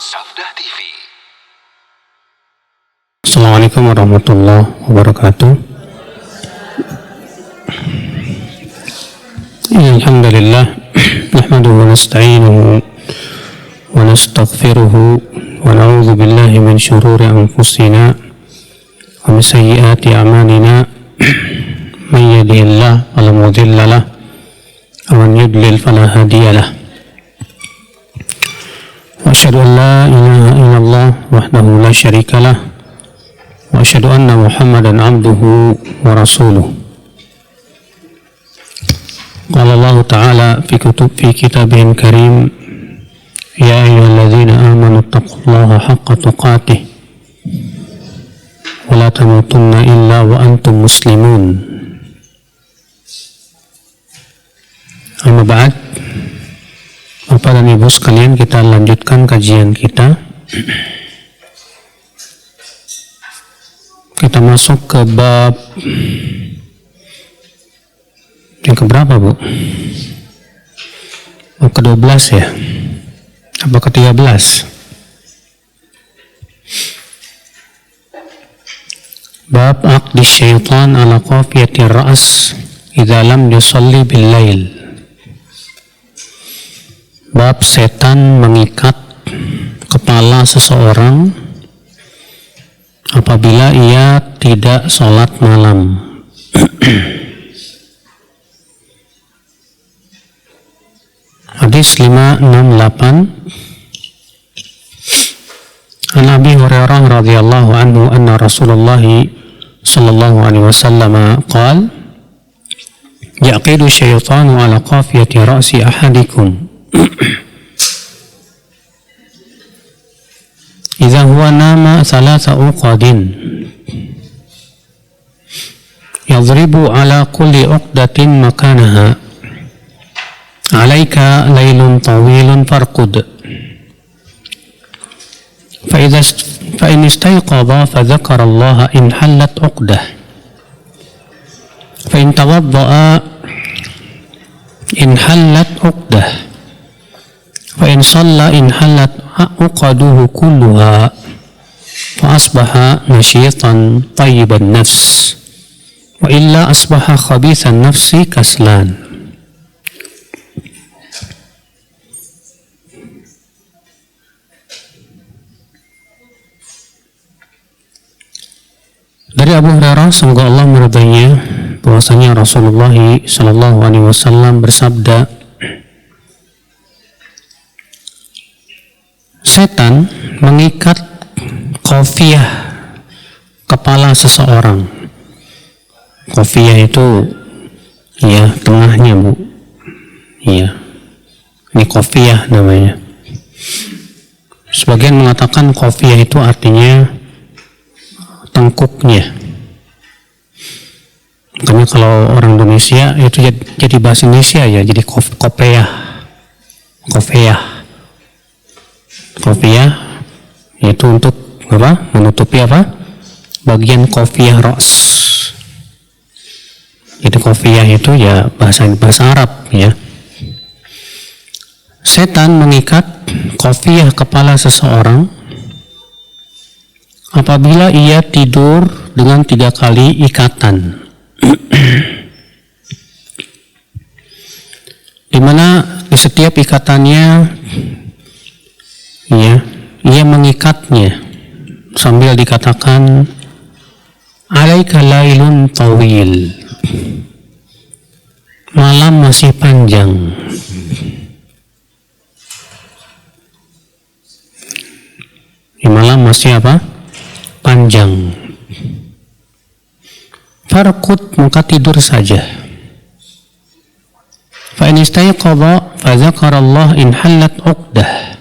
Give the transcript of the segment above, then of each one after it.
Sabda TV. Assalamualaikum warahmatullahi wabarakatuh. Alhamdulillah, nahmaduhu wa nasta'inuhu wa nastaghfiruhu wa na'udzu billahi min syururi anfusina wa min sayyiati a'malina. Man yahdihillahu fala mudilla lahu wa man yudlil fala hadiya lahu. Wa asyhadu an la ilaha illallah wahdahu la syarika lahu wa asyhadu anna Muhammadan abduhu wa rasuluh. Qala Allah Ta'ala fi kitabihil karim, ya ayyuhalladzina amanu taqullaha haqqa tuqatih wa la tamutunna illa wa antum muslimun. Amma ba'd. Bapak dan Ibu sekalian, kita lanjutkan kajian kita. Kita masuk ke bab yang keberapa, Bu? Bab ke-12 ya? Apa ke-13? Bab aqdi syaitan ala qafiyati ra's idza lam yusalli bil lail. Bab setan mengikat kepala seseorang apabila ia tidak sholat malam. Hadis 568. An Abi Hurairah radhiyallahu anhu anna Rasulullah sallallahu alaihi wasallam qala yaqidu syaitanu ala qafiyati ra'si ahadikum idza huwa nama thalatha uqadin yadribu ala kulli uqdatin makanaha alaika laylun tawilun farqud fa in istayqadha fa dhakara Allah in hallat uqdah fa in tawadda'a in hallat uqdah fa in shalla in hallat uqaduhu kulluha fa asbaha nasyitan tayyiban nafs wa illa asbaha khabithan nafsi kaslan. Dari Abu Hurairah, semoga Allah meridainya, bahwasanya Rasulullah sallallahu alaihi wasallam bersabda, setan mengikat qafiyah kepala seseorang. Qafiyah itu ya tengahnya, Bu. Iya. Ini qafiyah namanya. Sebagian mengatakan qafiyah itu artinya tengkuknya. Karena kalau orang Indonesia itu jadi bahasa Indonesia ya, jadi kopeyah. Qafiyah itu untuk apa? Menutupi apa? Bagian qafiyah ra's. Jadi qafiyah itu ya bahasa Arab ya. Setan mengikat qafiyah kepala seseorang apabila ia tidur dengan 3 kali ikatan. Di mana di setiap ikatannya ya, ia mengikatnya sambil dikatakan alaika lailun tawil, malam masih panjang. Malam masih apa? Panjang. Farqud, maka tidur saja. Fa in istayqadha fa dzakara Allah in hallat uqdah.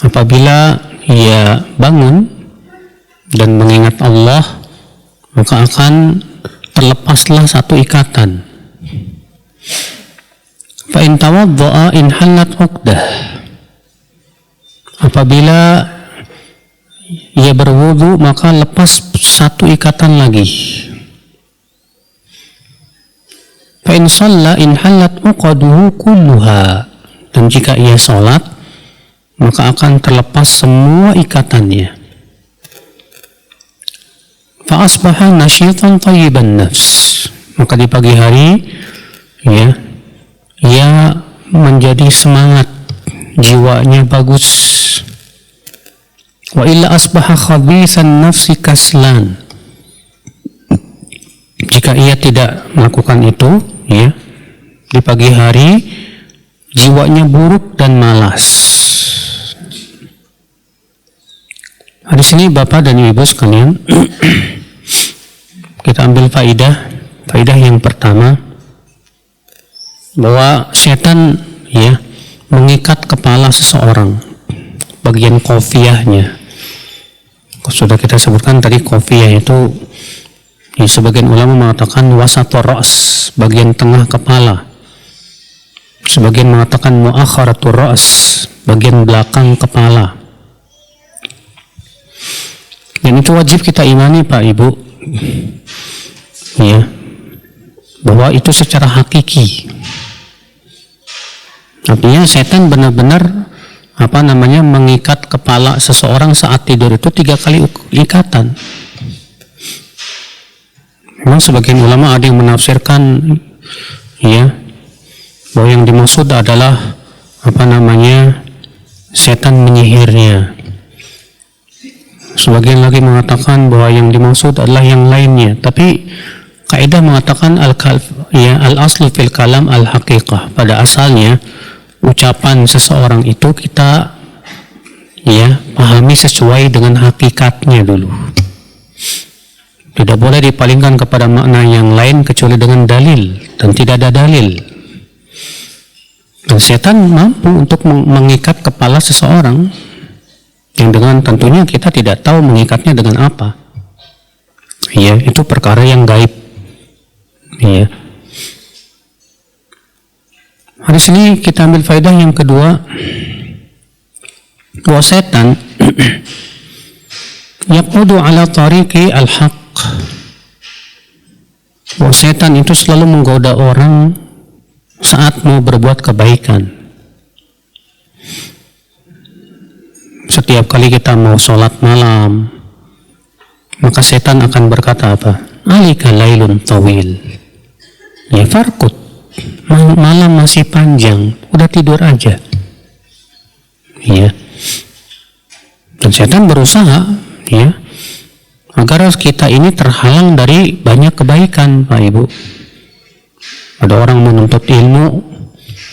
Apabila ia bangun dan mengingat Allah, maka akan terlepaslah satu ikatan. Fa in tawadda'a in hallat uqdah. Apabila ia berwudu, maka lepas satu ikatan lagi. Fa in shalla in hallat uqaduhu kulluha. Dan jika ia sholat, maka akan terlepas semua ikatannya. Fa asbaha nasyitan thayyiban nafs, maka di pagi hari ia menjadi semangat, jiwanya bagus. Wa illa asbaha khabithan nafsi kaslan, jika ia tidak melakukan itu, di pagi hari jiwanya buruk dan malas. Di sini Bapak dan Ibu sekalian, kita ambil faidah yang pertama, bahwa setan mengikat kepala seseorang, bagian kofiahnya. Sudah kita sebutkan tadi, kofiah itu sebagian ulama mengatakan wasatur ra's, bagian tengah kepala. Sebagian mengatakan muakharatur ra's, bagian belakang kepala. Dan itu wajib kita imani Pak Ibu, bahwa itu secara hakiki. Artinya setan benar-benar mengikat kepala seseorang saat tidur itu 3 kali ikatan. Memang sebagian ulama ada yang menafsirkan bahwa yang dimaksud adalah setan menyihirnya. Sebagian lagi mengatakan bahwa yang dimaksud adalah yang lainnya. Tapi kaidah mengatakan al-aslu fil kalam al-haqiqah. Pada asalnya ucapan seseorang itu kita pahami sesuai dengan hakikatnya dulu. Tidak boleh dipalingkan kepada makna yang lain kecuali dengan dalil, dan tidak ada dalil. Dan setan mampu untuk mengikat kepala seseorang, yang dengan tentunya kita tidak tahu mengikatnya dengan apa. Itu perkara yang gaib. Di sini kita ambil faedah yang kedua, bahwa setan yaqudu ala tariqi al-haq, bahwa setan itu selalu menggoda orang saat mau berbuat kebaikan. Setiap kali kita mau sholat malam, maka setan akan berkata apa? Alika lailun tawil, farqut, malam masih panjang, udah tidur aja. Dan setan berusaha agar kita ini terhalang dari banyak kebaikan Pak Ibu. Ada orang menuntut ilmu,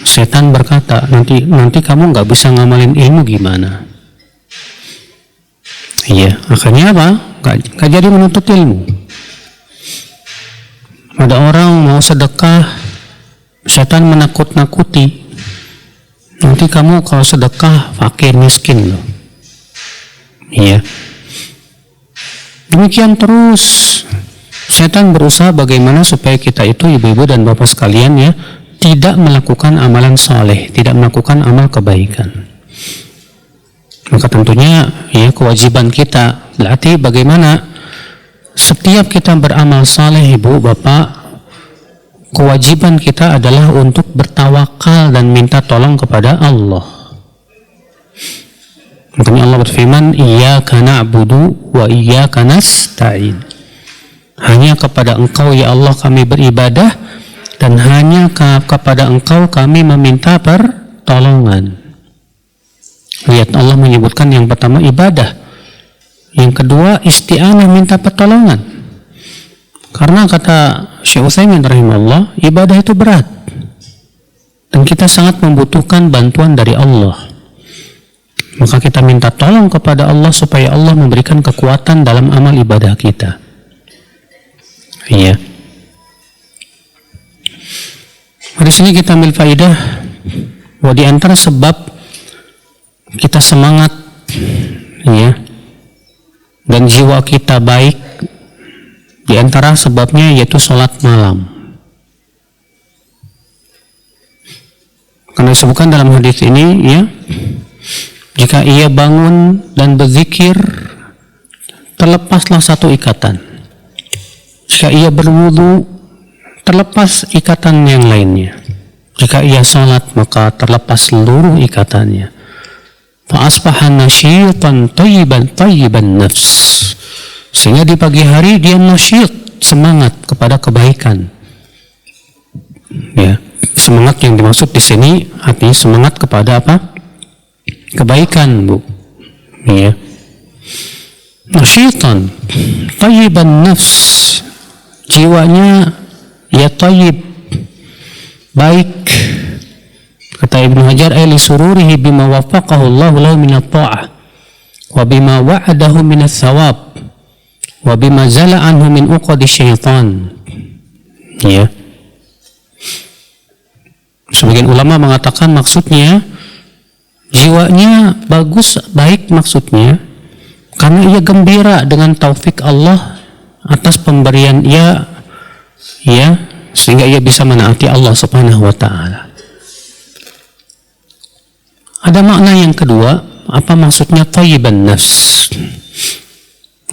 setan berkata, nanti kamu nggak bisa ngamalin ilmu gimana? Akhirnya apa? Gak jadi menuntut ilmu. Ada orang mau sedekah, setan menakut-nakuti, nanti kamu kalau sedekah fakir miskin loh. Demikian terus setan berusaha bagaimana supaya kita itu, ibu-ibu dan bapak sekalian, tidak melakukan amalan saleh, tidak melakukan amal kebaikan. Maka tentunya kewajiban kita berarti bagaimana setiap kita beramal saleh, ibu bapak, kewajiban kita adalah untuk bertawakal dan minta tolong kepada Allah. Makanya Allah berfirman, iyyaka na'budu wa iyyaka nasta'in. Hanya kepada Engkau ya Allah kami beribadah, dan hanya kepada Engkau kami meminta pertolongan. Lihat, Allah menyebutkan yang pertama ibadah, yang kedua isti'anah, minta pertolongan. Karena kata Syekh Utsaimin rahimahullah, ibadah itu berat dan kita sangat membutuhkan bantuan dari Allah. Maka kita minta tolong kepada Allah supaya Allah memberikan kekuatan dalam amal ibadah kita. Di sini kita ambil faidah bahwa di antara sebab kita semangat dan jiwa kita baik, di antara sebabnya yaitu sholat malam. Karena disebutkan dalam hadis ini, jika ia bangun dan berzikir, terlepaslah satu ikatan. Jika ia berwudu, terlepas ikatan yang lainnya. Jika ia sholat, maka terlepas seluruh ikatannya. fa asbaha nasyitan tayyiban nafs, sehingga di pagi hari dia nasyid, semangat kepada kebaikan. Ya, semangat yang dimaksud di sini artinya semangat kepada apa? Kebaikan, Bu. Ya. Nasyitan tayyiban nafs, jiwanya ya tayyib, baik. Kata Ibnu Hajar, li sururihi bima wafaqahu Allah lahu min at-ta'ah wa bima wa'adahu min ats-tsawab wa bima zala anhu min uqadi syaitan. Ya. Sebagian ulama mengatakan maksudnya jiwanya bagus, baik maksudnya karena ia gembira dengan taufik Allah atas pemberian ia, ya, sehingga ia bisa menaati Allah Subhanahu wa taala. Ada makna yang kedua, apa maksudnya thayyiban nafs?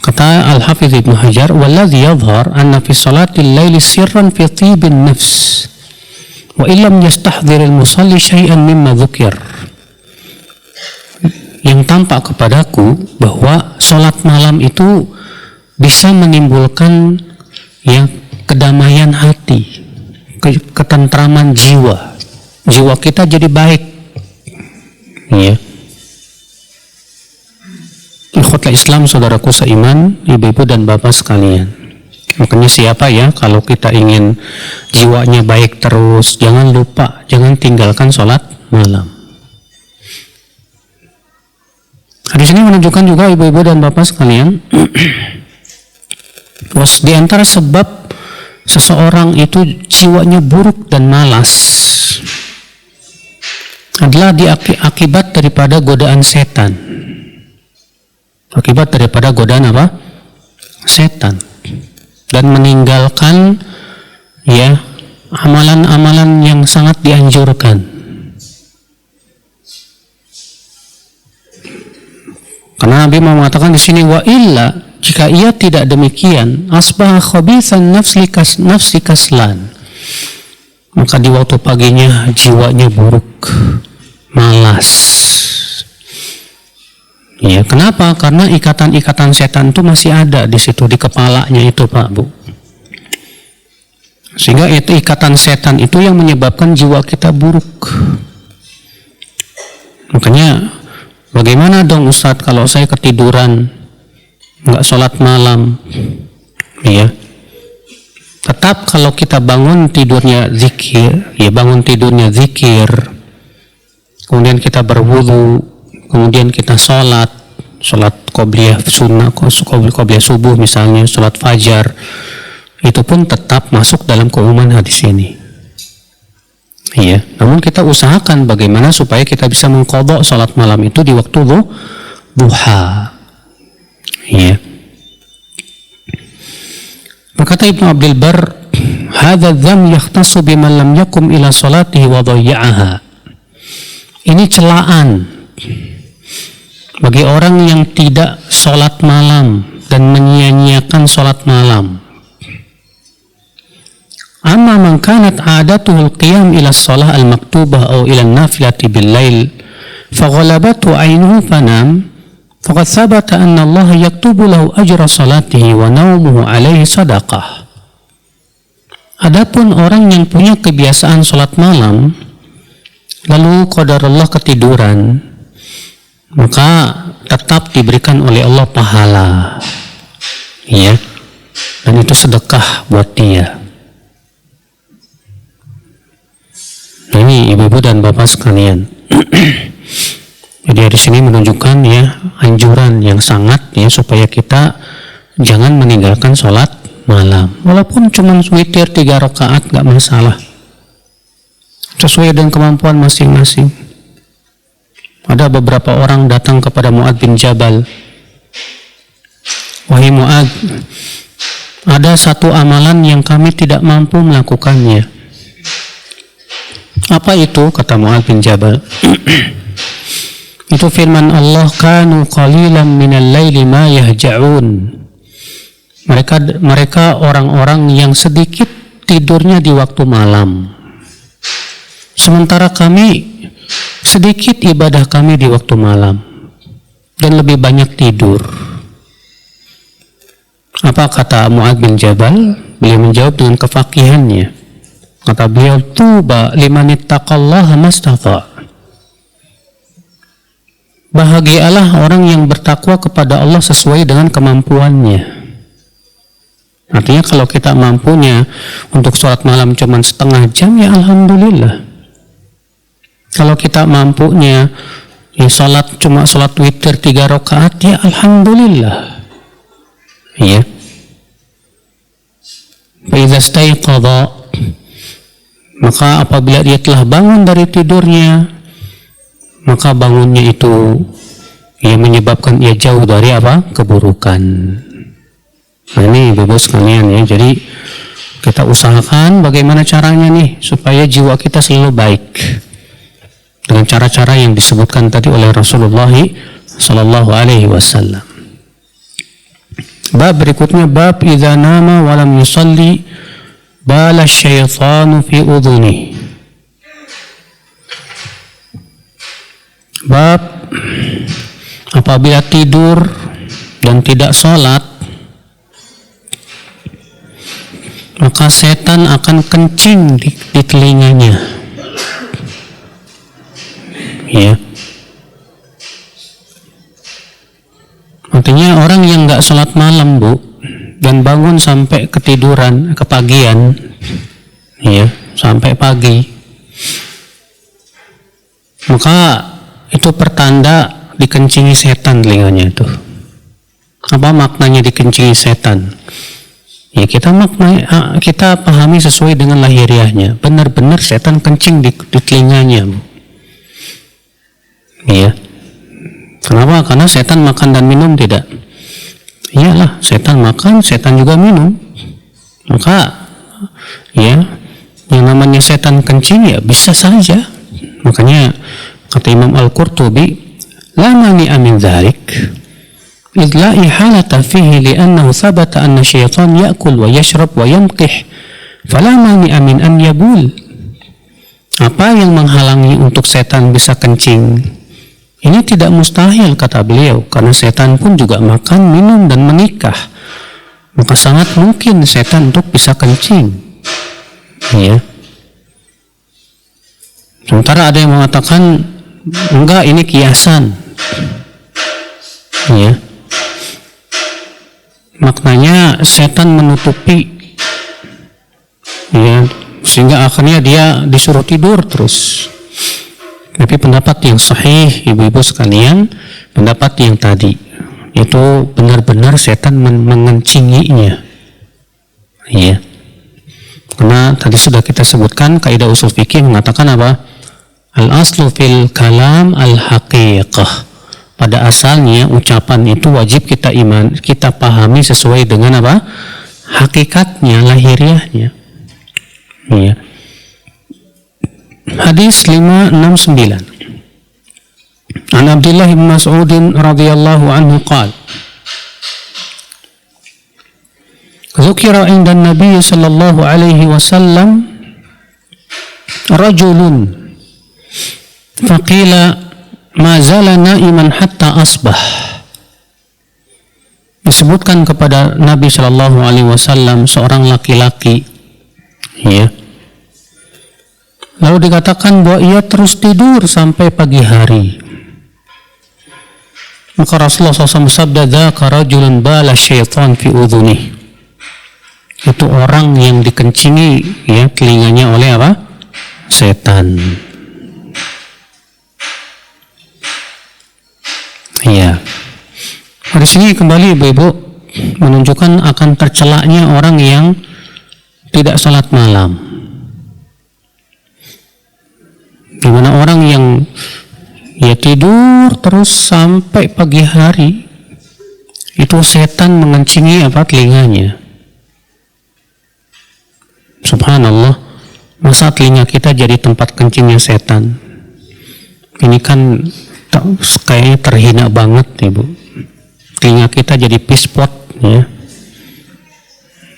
Kata Al-Hafidz Ibnu Hajar, "Walladzi yadhhar anna fi salatil laili sirran fi thibin nafs wa illam yastahdhir al-musalli syai'an mimma dzukir." Yang tampak kepadaku bahwa salat malam itu bisa menimbulkan yang kedamaian hati, ketentraman jiwa. Jiwa kita jadi baik. Ya. Ikhwatul Islam, saudaraku seiman, ibu-ibu dan bapak sekalian. Makanya siapa ya, kalau kita ingin jiwanya baik terus, jangan lupa, jangan tinggalkan sholat malam. Hadis ini menunjukkan juga ibu-ibu dan bapak sekalian, di antara sebab seseorang itu jiwanya buruk dan malas adalah akibat daripada godaan setan. Akibat daripada godaan apa? Setan. Dan meninggalkan ya amalan-amalan yang sangat dianjurkan. Karena Nabi mengatakan di sini, wa illa, jika ia tidak demikian, asbah khabithan nafsi kaslan, maka di waktu paginya jiwanya buruk, malas. Ya, kenapa? Karena ikatan-ikatan setan itu masih ada di situ, di kepalanya itu, Pak, Bu. Sehingga itu ikatan setan itu yang menyebabkan jiwa kita buruk. Makanya bagaimana dong Ustadz kalau saya ketiduran, nggak sholat malam, ya? Tetap kalau kita bangun tidurnya zikir, ya bangun tidurnya zikir, kemudian kita berwudu, kemudian kita sholat qobliyah sunnah, qobliyah subuh misalnya, sholat fajar, itu pun tetap masuk dalam keumuman hadis ini. Iya, namun kita usahakan bagaimana supaya kita bisa mengqadha sholat malam itu di waktu duha. Iya. Berkata Ibnu Abdul Bar, "Hadza dzam yahtassu biman lam yakum ila salatihi wa dhayya'aha." Ini celaan bagi orang yang tidak sholat malam dan menyia-nyiakan sholat malam. Amma man kanat adatuhu al-qiyam ila shalah al-maktubah aw ila an-nafilati bil-lail faghalabathu 'ainuhu fanam faqad thabata anna Allah yaktubu lahu ajra salatihi wa nawmuhu 'alaihi sadaqah. Adapun orang yang punya kebiasaan sholat malam lalu qadarullah ketiduran, maka tetap diberikan oleh Allah pahala, ya, dan itu sedekah buat dia. Nah, ini ibu-ibu dan bapak sekalian. Jadi di sini menunjukkan ya anjuran yang sangat ya supaya kita jangan meninggalkan sholat malam, walaupun cuma witir 3 rakaat nggak masalah, sesuai dengan kemampuan masing-masing. Ada beberapa orang datang kepada Mu'adz bin Jabal, "Wahai Mu'adz, ada satu amalan yang kami tidak mampu melakukannya." "Apa itu?" kata Mu'adz bin Jabal. "Itu firman Allah, kanu qalilan minal laili ma yahja'un." Mereka orang-orang yang sedikit tidurnya di waktu malam, sementara kami sedikit ibadah kami di waktu malam. dan lebih banyak tidur. Apa kata Mu'adz bin Jabal? Beliau menjawab dengan kefakihannya. Kata beliau, tuba liman ittaqallaha mastata'. Bahagialah orang yang bertakwa kepada Allah sesuai dengan kemampuannya. Artinya kalau kita mampunya untuk sholat malam cuma setengah jam, ya alhamdulillah. Kalau kita mampunya ya sholat cuma sholat witir 3 rakaat, ya alhamdulillah. Ya. Fa'idza staiqadha, maka apabila dia telah bangun dari tidurnya, maka bangunnya itu ia menyebabkan ia jauh dari apa? Keburukan. Nah ini Bapak sekalian ya, jadi kita usahakan bagaimana caranya nih supaya jiwa kita selalu baik dengan cara-cara yang disebutkan tadi oleh Rasulullah sallallahu alaihi wasallam. Bab berikutnya, bab idza nama wa lam yusalli bala syaitanu fi udhuni. Bab apabila tidur dan tidak sholat, maka setan akan kencing di telinganya. Ya. Artinya orang yang nggak sholat malam, Bu, dan bangun sampai ketiduran, kepagian, ya, sampai pagi, maka itu pertanda dikencingi setan telinganya itu. Apa maknanya dikencingi setan? Ya kita pahami sesuai dengan lahiriahnya. Benar-benar setan kencing di telinganya, Bu. Iya. Kenapa? Karena setan makan dan minum tidak? Iyalah, setan makan, setan juga minum. Maka ya, yang namanya setan kencing ya bisa saja. Makanya kata Imam Al-Qurtubi, la mani'a min dzalik idh la ihalata fihi li'annahu thabata anna syaitan ya'kul wa yashrab wa yamqih fala mani'a min an yabul. Apa yang menghalangi untuk setan bisa kencing? Ini tidak mustahil, kata beliau, karena setan pun juga makan, minum, dan menikah. Maka sangat mungkin setan untuk bisa kencing. Ya. Sementara ada yang mengatakan, enggak, ini kiasan. Ya. Maknanya setan menutupi, ya, sehingga akhirnya dia disuruh tidur terus. Tapi pendapat yang sahih, ibu-ibu sekalian, pendapat yang tadi itu benar-benar setan mengencinginya. Ya. Karena tadi sudah kita sebutkan kaidah usul fikih mengatakan apa? Al-aslu fil kalam al-haqiqah. Pada asalnya ucapan itu wajib kita pahami sesuai dengan apa? Hakikatnya, lahiriahnya. Ya. Hadis 569. An Abdullah bin Mas'ud radhiyallahu anhu qala Dzukira 'inda an-nabiy sallallahu alaihi wasallam rajulun faqila ma zala na'iman hatta asbah. Disebutkan kepada Nabi sallallahu alaihi wasallam seorang laki-laki, ya. Lalu dikatakan bahwa ia terus tidur sampai pagi hari. Maka Rasulullah SAW bersabda, dzaka rajulun bala syaitan fi udhuni. Itu orang yang dikencingi, ya, telinganya oleh apa? Setan. Ya. Di sini kembali ibu-ibu menunjukkan akan tercelaknya orang yang tidak salat malam. Di mana orang yang ya tidur terus sampai pagi hari, itu setan mengencingi apa? Telinganya. Subhanallah, masa telinga kita jadi tempat kencingnya setan? Ini kan kayaknya terhina banget, ibu. Telinga kita jadi pispot, ya.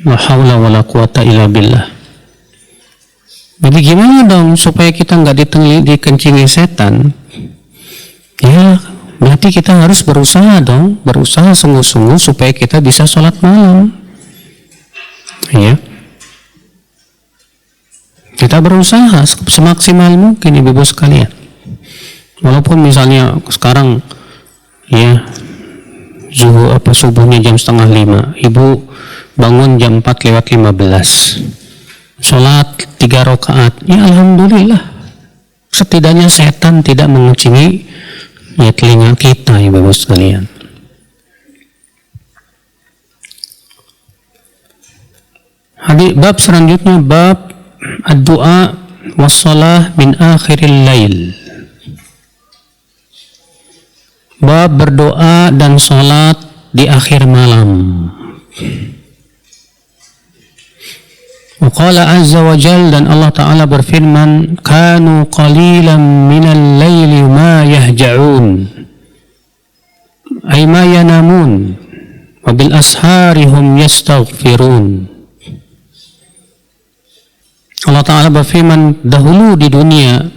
La haula wala quwata illa billah. Jadi gimana dong supaya kita nggak dikencingi setan? Ya Berarti kita harus berusaha dong, berusaha sungguh-sungguh supaya kita bisa sholat malam. Ya. Kita berusaha semaksimal mungkin ibu-ibu sekalian. Walaupun misalnya sekarang ya subuhnya jam 4:30, ibu bangun jam 4:15, sholat 3 rakaat, ya alhamdulillah. Setidaknya setan tidak menguncingi ya telinga kita, ibu-ibu sekalian. Hadis bab selanjutnya, bab ad-du'a was-shalah min akhiril lail. Bab berdoa dan sholat di akhir malam. Wa qala azza wa jalla, dan Allah Ta'ala berfirman, kanu qalilan minal laili ma yahja'un, ay ma yanamun, wa bil ashari hum yastaghfirun. Allah Ta'ala berfirman, dahulu di dunia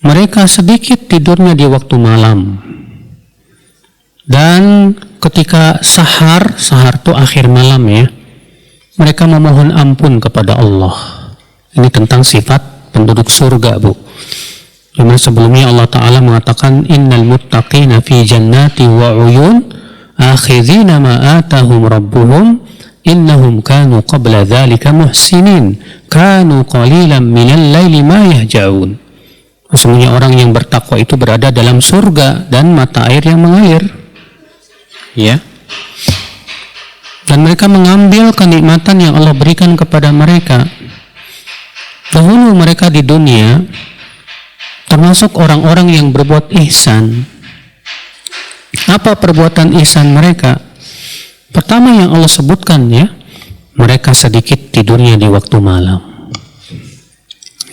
mereka sedikit tidurnya di waktu malam, dan ketika sahar itu akhir malam ya, mereka memohon ampun kepada Allah. Ini tentang sifat penduduk surga, Bu. Dimana sebelumnya Allah Ta'ala mengatakan, innal muttaqina fi jannati wa uyun akhidhina ma atahum rabbuhum innahum kanu qabla dhalika muhsinin kanu qalilan minal laili ma yahja'un. Sesungguhnya orang yang bertakwa itu berada dalam surga dan mata air yang mengalir. Ya. Dan mereka mengambil kenikmatan yang Allah berikan kepada mereka. Dahulu mereka di dunia termasuk orang-orang yang berbuat ihsan. Apa perbuatan ihsan mereka? Pertama yang Allah sebutkan ya, mereka sedikit tidurnya di waktu malam.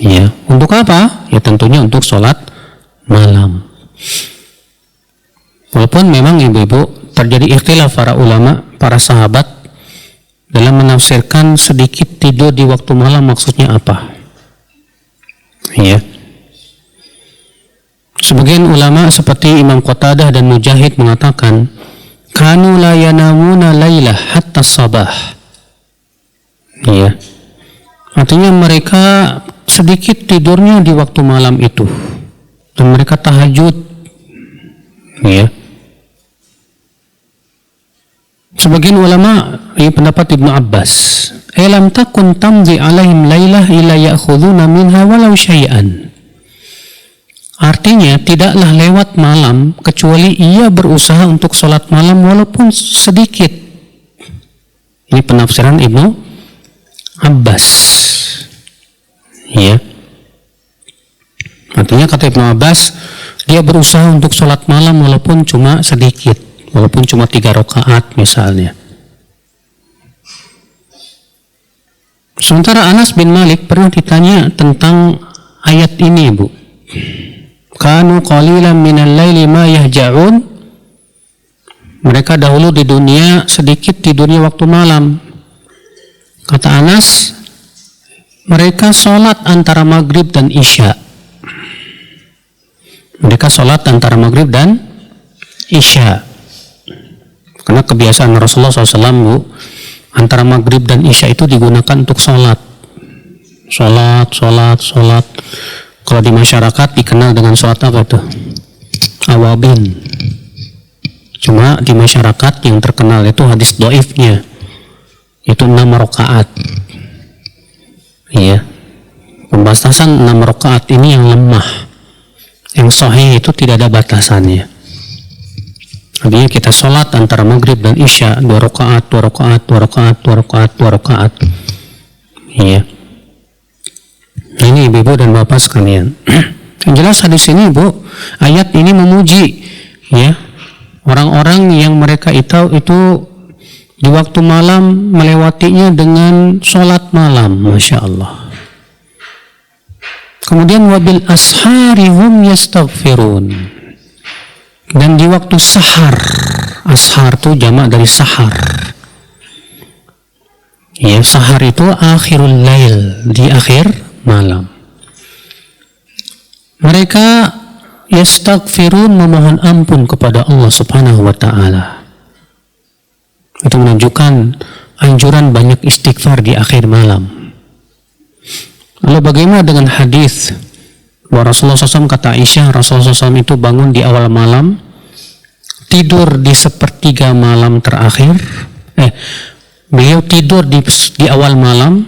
Ya, untuk apa? Ya tentunya untuk sholat malam. Walaupun memang ibu-ibu terjadi ikhtilaf para ulama, para sahabat dalam menafsirkan sedikit tidur di waktu malam maksudnya apa. Ya. Sebagian ulama seperti Imam Qatadah dan Mujahid mengatakan, kanu la yanamuna lailah hatta sabah. Ya. Artinya mereka sedikit tidurnya di waktu malam itu, dan mereka tahajud. Ya. Sebagian ulama pendapat Ibnu Abbas, lam takun tamdi alaihim lailah illa ya'khuduna minha walau syai'an. Artinya tidaklah lewat malam kecuali ia berusaha untuk sholat malam walaupun sedikit. Ini penafsiran Ibnu Abbas. Ya. Artinya kata Ibnu Abbas, dia berusaha untuk sholat malam walaupun cuma sedikit, walaupun cuma 3 rakaat misalnya. Sementara Anas bin Malik pernah ditanya tentang ayat ini, Bu. Kanu qalilan minal laili ma yahja'un. Mereka dahulu di dunia sedikit tidurnya waktu malam. Kata Anas, mereka sholat antara maghrib dan isya. Mereka sholat antara maghrib dan isya. Karena kebiasaan Rasulullah SAW, Bu, antara maghrib dan isya itu digunakan untuk sholat. Sholat. Kalau di masyarakat dikenal dengan sholat apa itu? Awabin. Cuma di masyarakat yang terkenal itu hadis dhaifnya, itu 6 rakaat. Iya. Pembatasan 6 rakaat ini yang lemah. Yang sahih itu tidak ada batasannya. Artinya kita sholat antara maghrib dan isya 2 rakaat. Iya. Nah, ini ibu-ibu dan bapak sekalian. Yang jelas hadis ini, Bu, ayat ini memuji ya orang-orang yang mereka itu di waktu malam melewatinya dengan sholat malam, masya Allah. Kemudian wabil ashari hum yastaghfirun. Dan di waktu sahar, ashar itu jamak dari sahar. Ya, sahar itu akhirul lail, di akhir malam. Mereka yastaghfirun, memohon ampun kepada Allah Subhanahu wa taala. Itu menunjukkan anjuran banyak istighfar di akhir malam. Lalu bagaimana dengan hadis bahwa Rasulullah SAW, kata Aisyah, Rasulullah SAW itu bangun di awal malam, tidur di sepertiga malam terakhir. Beliau tidur di awal malam,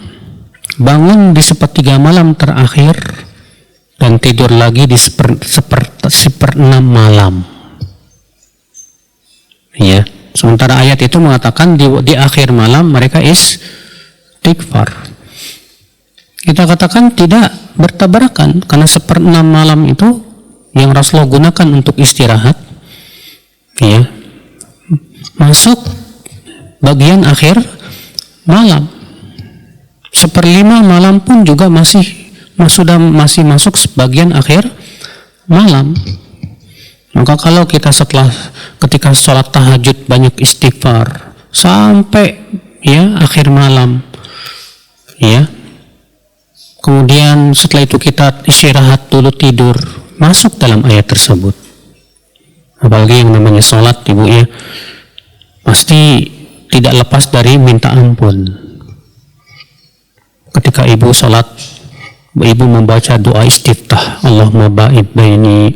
bangun di sepertiga malam terakhir, dan tidur lagi di seperenam malam. Ya, sementara ayat itu mengatakan di akhir malam mereka istighfar. Kita katakan tidak bertabrakan, karena seperenam malam itu yang Rasulullah gunakan untuk istirahat, ya, masuk bagian akhir malam. Seperlima malam pun juga masih masuk sebagian akhir malam. Maka kalau kita ketika sholat tahajud banyak istighfar sampai ya akhir malam, ya, kemudian setelah itu kita istirahat dulu tidur, masuk dalam ayat tersebut. Apalagi yang namanya sholat, ibu, ya, pasti tidak lepas dari minta ampun. Ketika ibu sholat, ibu membaca doa istiftah, Allahumma ba'id baini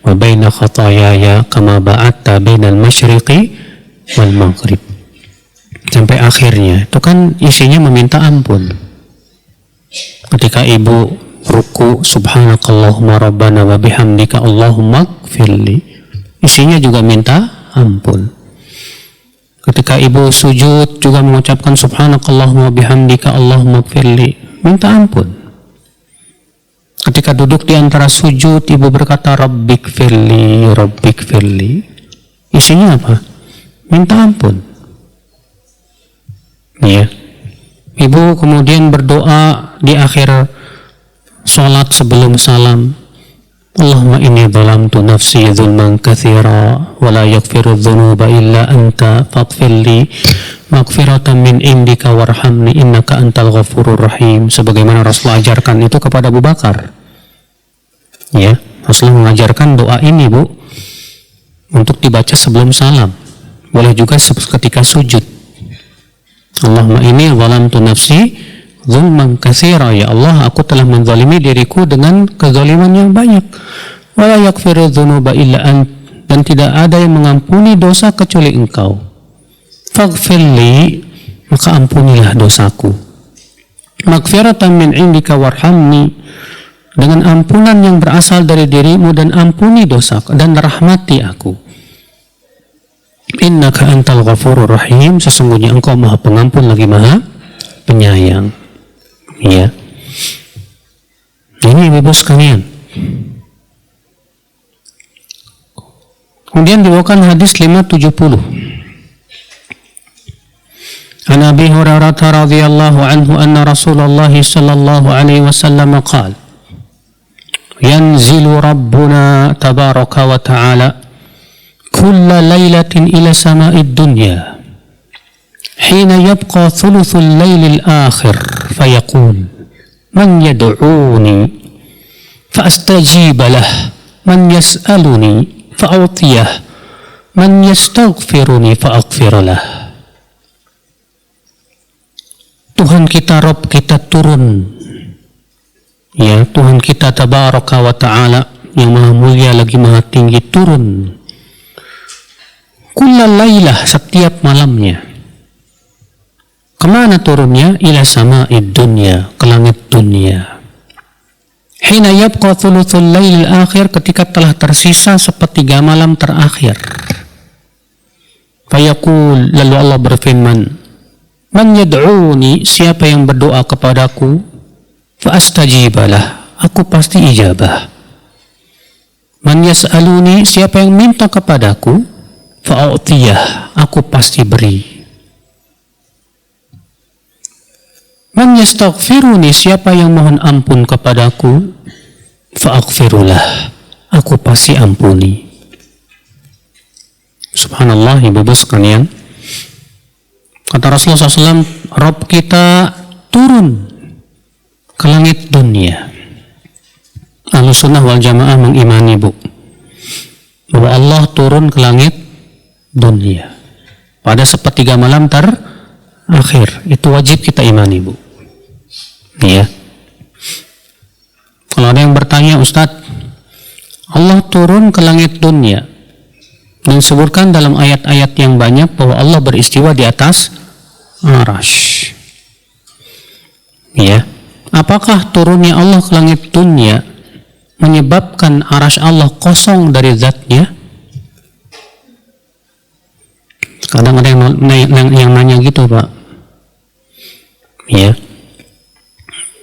wa baina khatayaya kama ba'adta bainal masyriqi wal maghrib, sampai akhirnya. Itu kan isinya meminta ampun. Ketika ibu ruku, subhanakallahumma rabbana wa bihamdika Allahumma gfirli, isinya juga minta ampun. Ketika ibu sujud juga mengucapkan subhanakallahumma bihamdika Allahumma gfirli, minta ampun. Ketika duduk di antara sujud, ibu berkata rabbik firli, isinya apa? Minta ampun. Ya. Ibu kemudian berdoa di akhir sholat sebelum salam, Allahumma inni zalamtu nafsi zulman katsira wa la yaghfiru dzunuba illa anta faghfirli maghfiratan min indika warhamni innaka antal ghafurur rahim, sebagaimana Rasulullah ajarkan itu kepada Abu Bakar. Ya, Rasulullah mengajarkan doa ini, Bu, untuk dibaca sebelum salam. Boleh juga ketika sujud. Allahumma inni zalamtu nafsi zulman katsira, ya Allah, aku telah menzalimi diriku dengan kezaliman yang banyak. Wa la yaghfiru dzunuba illa ant, dan tidak ada yang mengampuni dosa kecuali Engkau. Faghfirli, maka ampunilah dosaku. Maghfiratan min indika warhamni, dengan ampunan yang berasal dari dirimu, dan ampuni dosaku dan rahmati aku. Innaka antal ghafurur rahim, sesungguhnya Engkau Maha Pengampun lagi Maha Penyayang. Ya. Ini ibu sekalian. Kemudian dibawakan hadis 570. An Abi Hurairah radhiyallahu anhu anna Rasulullah sallallahu alaihi wasallam qala yanzilu Rabbuna tabaraka wa ta'ala kulla laylatin ila sama'id dunya hina yabqa thuluthul laylil akhir fayaqul man yad'uni fa'astajib lah, man yas'aluni fa'utiyah, man yastaghfiruni fa'aghfir lah. Tuhan kita, Rabb kita turun, ya, Tuhan kita tabaraka wa ta'ala yang maha mulia lagi maha tinggi turun kulla laylah, setiap malamnya. Kemana turunnya? Ila sama'id dunya, ke langit dunia. Hina yabqa thuluthul lailil akhir, ketika telah tersisa sepertiga malam terakhir. Fayaqul, lalu Allah berfirman, man yad'uni, siapa yang berdoa kepadaku, fa'astajibalah, aku pasti ijabah. Man yas'aluni, siapa yang minta kepadaku, fa'utiyah, aku pasti beri. Man yastaghfiruni, siapa yang mohon ampun kepadaku, fa'aghfirulah, aku pasti ampuni. Subhanallah, ibu sekalian. Kata Rasulullah SAW, Rabb kita turun ke langit dunia. Ahlus sunnah wal jamaah mengimani, Bu, bahwa Allah turun ke langit dunia pada sepertiga malam terakhir. Itu wajib kita imani, Bu. Ya. Kalau ada yang bertanya, Ustadz, Allah turun ke langit dunia dan disebutkan dalam ayat-ayat yang banyak bahwa Allah beristiwa di atas Arasy. Ya. Apakah turunnya Allah ke langit dunia menyebabkan Arasy Allah kosong dari zatnya? Kadang ada yang nanya gitu, Pak. Ya.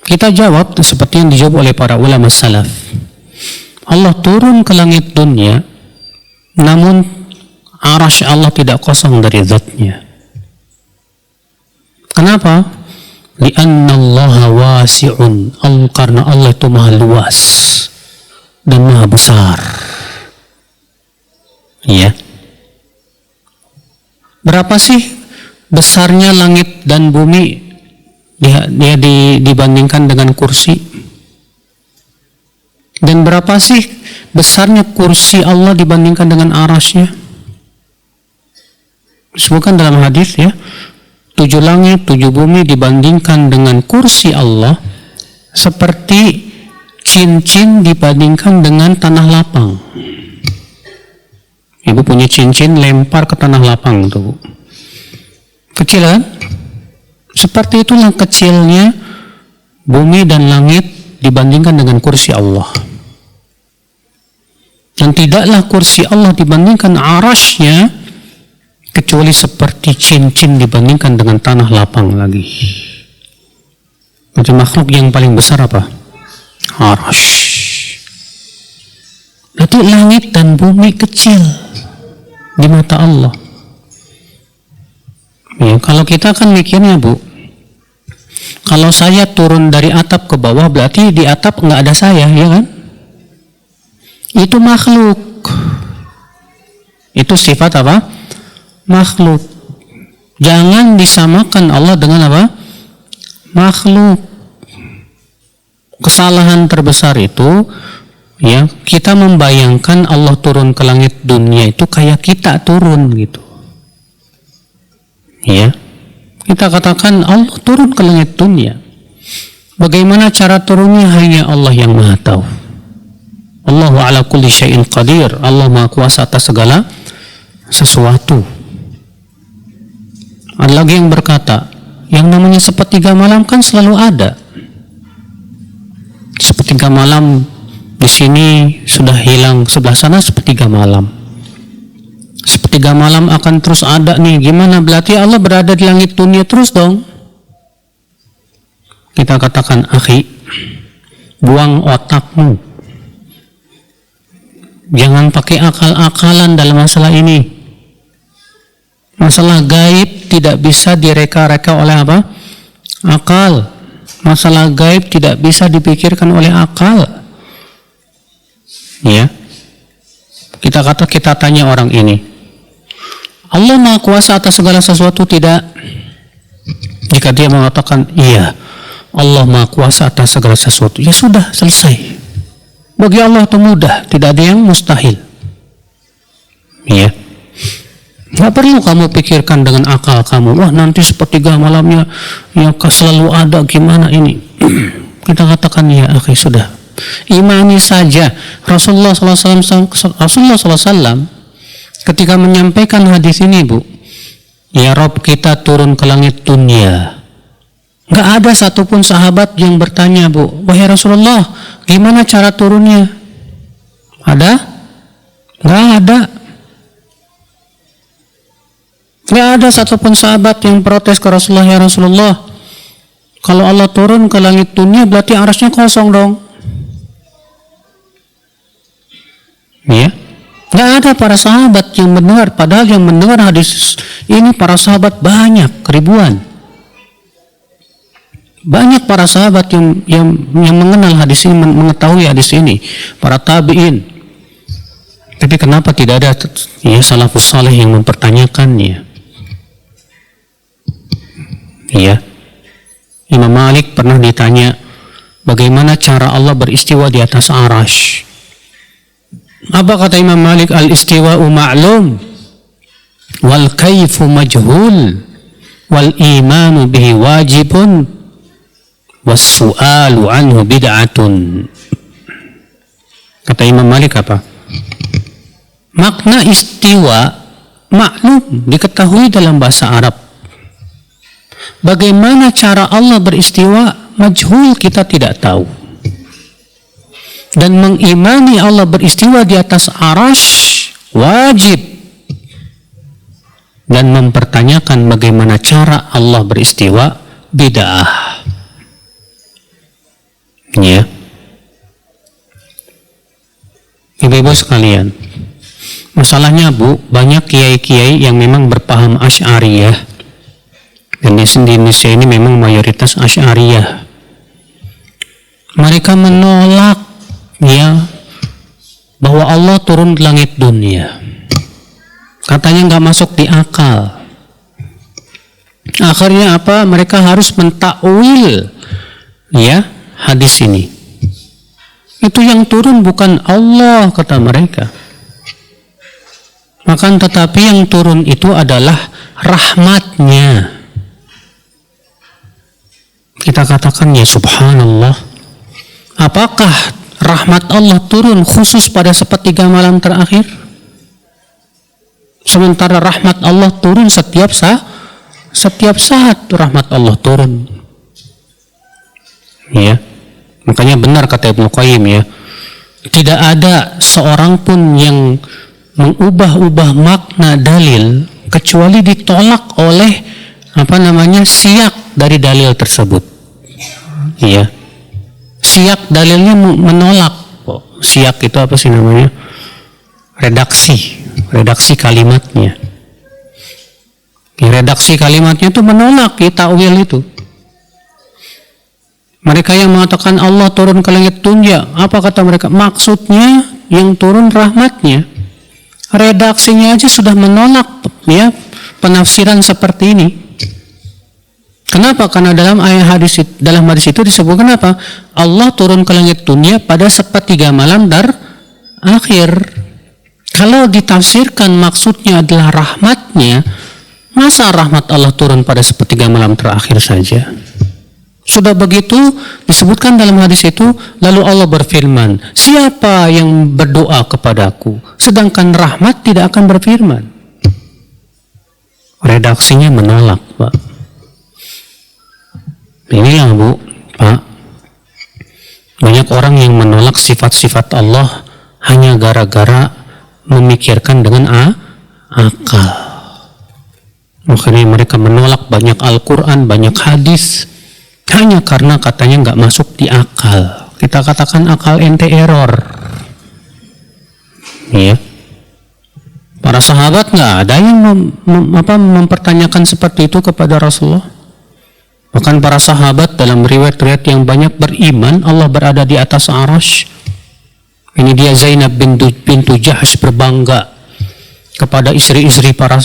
Kita jawab seperti yang dijawab oleh para ulama salaf. Allah turun ke langit dunia, namun Arasy Allah tidak kosong dari zatnya. Kenapa? Lianna Allah wasi'un, karena Allah itu maha luas dan maha besar. Ya. Berapa sih besarnya langit dan bumi dibandingkan dengan kursi? Dan berapa sih besarnya kursi Allah dibandingkan dengan arasy-Nya? Disebutkan dalam hadis, ya, 7 langit, 7 bumi dibandingkan dengan kursi Allah seperti cincin dibandingkan dengan tanah lapang. Ibu punya cincin, lempar ke tanah lapang tuh. Kecil kan? Seperti itulah kecilnya bumi dan langit dibandingkan dengan kursi Allah. Dan tidaklah kursi Allah dibandingkan arasy-Nya kecuali seperti cincin dibandingkan dengan tanah lapang lagi. Jadi makhluk yang paling besar apa? Arasy. Berarti langit dan bumi kecil di mata Allah. Ya, kalau kita kan mikirnya, Bu, kalau saya turun dari atap ke bawah berarti di atap nggak ada saya, ya kan? Itu makhluk. Itu sifat apa? Makhluk. Jangan disamakan Allah dengan apa? Makhluk. Kesalahan terbesar itu, ya, kita membayangkan Allah turun ke langit dunia itu kayak kita turun gitu. Ya. Kita katakan Allah turun ke langit dunia. Bagaimana cara turunnya hanya Allah yang Maha tahu. Allahu ala kulli syai'in qadir. Allah Maha kuasa atas segala sesuatu. Ada lagi yang berkata, yang namanya sepertiga malam kan selalu ada. Sepertiga malam di sini sudah hilang, sebelah sana sepertiga malam. Sepertiga malam akan terus ada nih. Gimana? Berarti Allah berada di langit dunia terus dong. Kita katakan, akhi, buang otakmu. Jangan pakai akal-akalan dalam masalah ini. Masalah gaib tidak bisa direka-reka oleh apa? Akal. Masalah gaib tidak bisa dipikirkan oleh akal. Ya. Kita tanya orang ini, Allah Maha Kuasa atas segala sesuatu tidak? Jika dia mengatakan iya, Allah Maha Kuasa atas segala sesuatu, ya sudah, selesai. Bagi Allah itu mudah, tidak ada yang mustahil. Ya. Nggak perlu kamu pikirkan dengan akal kamu, wah nanti sepertiga malamnya ya selalu ada, gimana ini. Kita katakan ya akhi, sudah, imani saja. Rasulullah SAW ketika menyampaikan hadis ini, Bu, ya Rob kita turun ke langit dunia, nggak ada satupun sahabat yang bertanya, Bu, wahai Rasulullah, gimana cara turunnya? Ada? Nggak ada. Nggak ada satupun sahabat yang protes ke Rasulullah, ya Rasulullah, kalau Allah turun ke langit dunia berarti arasnya kosong dong. Ya, nggak ada para sahabat yang mendengar. Padahal yang mendengar hadis ini para sahabat banyak, ribuan. Banyak para sahabat yang mengenal hadis ini, mengetahui hadis ini, para tabi'in. Tapi kenapa tidak ada ya salafus saleh yang mempertanyakannya? Ya, Imam Malik pernah ditanya bagaimana cara Allah beristiwa di atas arasy. Apa kata Imam Malik? Al-istiwa'u ma'lum wal kaifu majhul wal imanu bihi wajibun was su'alu anhu bid'atun. Kata Imam Malik apa? Makna istiwa maklum, diketahui dalam bahasa Arab. Bagaimana cara Allah beristiwa majhul, kita tidak tahu. Dan mengimani Allah beristiwa di atas arasy wajib. Dan mempertanyakan bagaimana cara Allah beristiwa bid'ah. Ya. Ibu-ibu sekalian, masalahnya Bu, banyak kiai-kiai yang memang berpaham Asy'ariyah. Dan di Indonesia ini memang mayoritas Asy'ariyah. Mereka menolak ya bahwa Allah turun ke langit dunia. Katanya nggak masuk di akal. Akhirnya apa? Mereka harus mentakwil ya hadis ini. Itu yang turun bukan Allah, kata mereka. Makan tetapi yang turun itu adalah rahmatnya. Kita katakan ya subhanallah. Apakah rahmat Allah turun khusus pada sepertiga malam terakhir? Sementara rahmat Allah turun setiap saat rahmat Allah turun. Ya. Makanya benar kata Ibnu Qayyim ya. Tidak ada seorang pun yang mengubah-ubah makna dalil kecuali ditolak oleh siyak dari dalil tersebut. Iya. Siyak dalilnya menolak. Siyak itu apa sih namanya? Redaksi kalimatnya. Redaksi kalimatnya itu menolak takwil itu. Mereka yang mengatakan Allah turun ke langit dunia, apa kata mereka? Maksudnya yang turun rahmatnya. Redaksinya aja sudah menolak ya penafsiran seperti ini. Kenapa? Karena dalam hadis itu disebutkan apa? Allah turun ke langit dunia pada sepertiga malam akhir. Kalau ditafsirkan maksudnya adalah rahmatnya, masa rahmat Allah turun pada sepertiga malam terakhir saja? Sudah begitu disebutkan dalam hadis itu, lalu Allah berfirman, siapa yang berdoa kepadaku, sedangkan rahmat tidak akan berfirman. Redaksinya menolak, Pak. Inilah Bu, Pak, banyak orang yang menolak sifat-sifat Allah hanya gara-gara memikirkan dengan akal. Makanya mereka menolak banyak Al-Quran, banyak hadis, hanya karena katanya nggak masuk di akal. Kita katakan akal ente error. Ya. Para sahabat nggak ada yang mempertanyakan seperti itu kepada Rasulullah. Bahkan para sahabat dalam riwayat-riwayat yang banyak beriman Allah berada di atas arasy. Ini dia Zainab bintu Jahsh berbangga kepada istri-istri para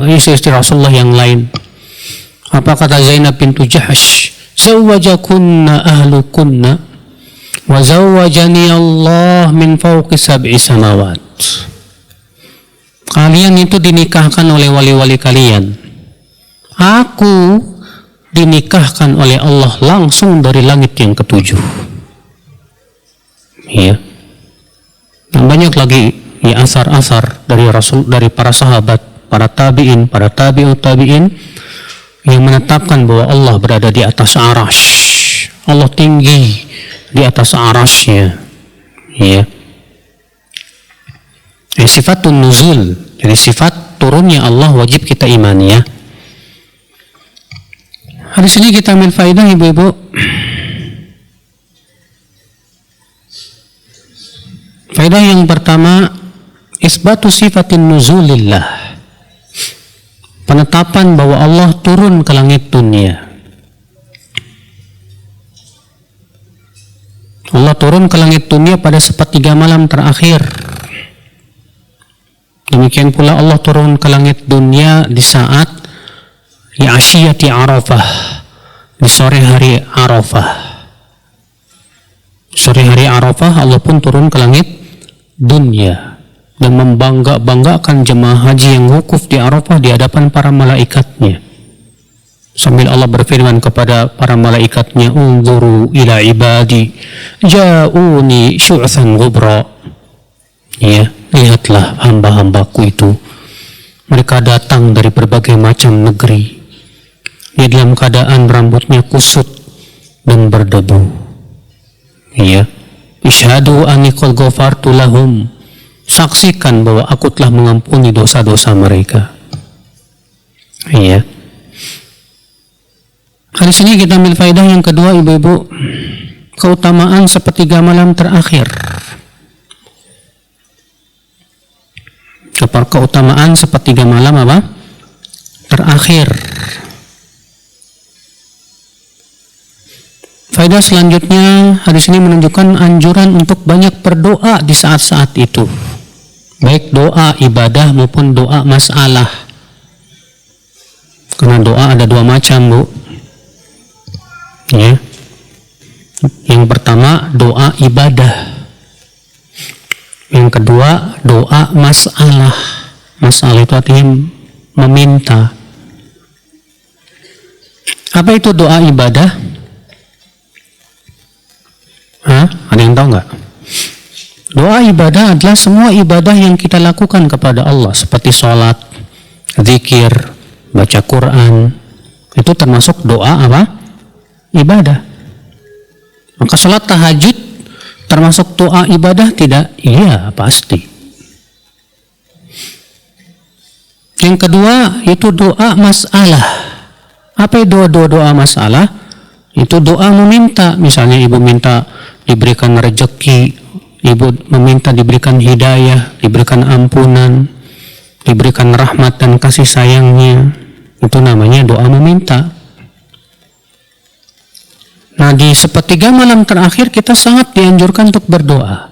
istri Rasulullah yang lain. Apa kata Zainab bintu Jahsh? Zawwajakunna ahlukunna wa zawwajani Allah min fawqi sab'i samawat. Kalian itu dinikahkan oleh wali-wali kalian. Aku dinikahkan oleh Allah langsung dari langit yang ketujuh. Ya. Dan banyak lagi ya asar-asar dari Rasul, dari para sahabat, para tabi'in, para tabi'ut tabi'in yang menetapkan bahwa Allah berada di atas arasy. Allah tinggi di atas arasy-Nya. Ya. Sifatun nuzul, jadi sifat turunnya Allah wajib kita imani ya. Hadis ini kita ambil faedah ibu-ibu. Faedah yang pertama, isbatu sifatin nuzulillah. Penetapan bahwa Allah turun ke langit dunia. Allah turun ke langit dunia pada sepertiga malam terakhir. Demikian pula Allah turun ke langit dunia di saat Asyiyati Arafah, di sore hari Arafah. Sore hari Arafah Allah pun turun ke langit dunya dan membanggakan jemaah haji yang wukuf di Arafah di hadapan para malaikatnya, sambil Allah berfirman kepada para malaikatnya, unzuru ila ibadi ja'uni syu'than ghubra. Ya, lihatlah hamba-hambaku itu, mereka datang dari berbagai macam negeri, di dalam keadaan rambutnya kusut dan berdebu. Ya, isyhadu anni qad ghafartu lahum, saksikan bahwa aku telah mengampuni dosa-dosa mereka. Iya. Hadis ini kita ambil faedah yang kedua, ibu-ibu, keutamaan sepertiga malam terakhir. Keutamaan sepertiga malam apa? Terakhir. Faedah selanjutnya, hadis ini menunjukkan anjuran untuk banyak berdoa di saat-saat itu, baik doa ibadah maupun doa masalah. Karena doa ada dua macam, Bu. Ya. Yang pertama doa ibadah. Yang kedua doa masalah. Masalah itu artinya meminta. Apa itu doa ibadah? Ada yang tahu nggak? Doa ibadah adalah semua ibadah yang kita lakukan kepada Allah, seperti sholat, zikir, baca Quran. Itu termasuk doa apa? Ibadah. Maka sholat tahajud termasuk doa ibadah tidak? Iya, pasti. Yang kedua itu doa masalah. Apa itu doa masalah? Itu doa meminta. Misalnya ibu minta diberikan rezeki, ibu meminta diberikan hidayah, diberikan ampunan, diberikan rahmat dan kasih sayangnya. Itu namanya doa meminta. Nah, di sepertiga malam terakhir kita sangat dianjurkan untuk berdoa,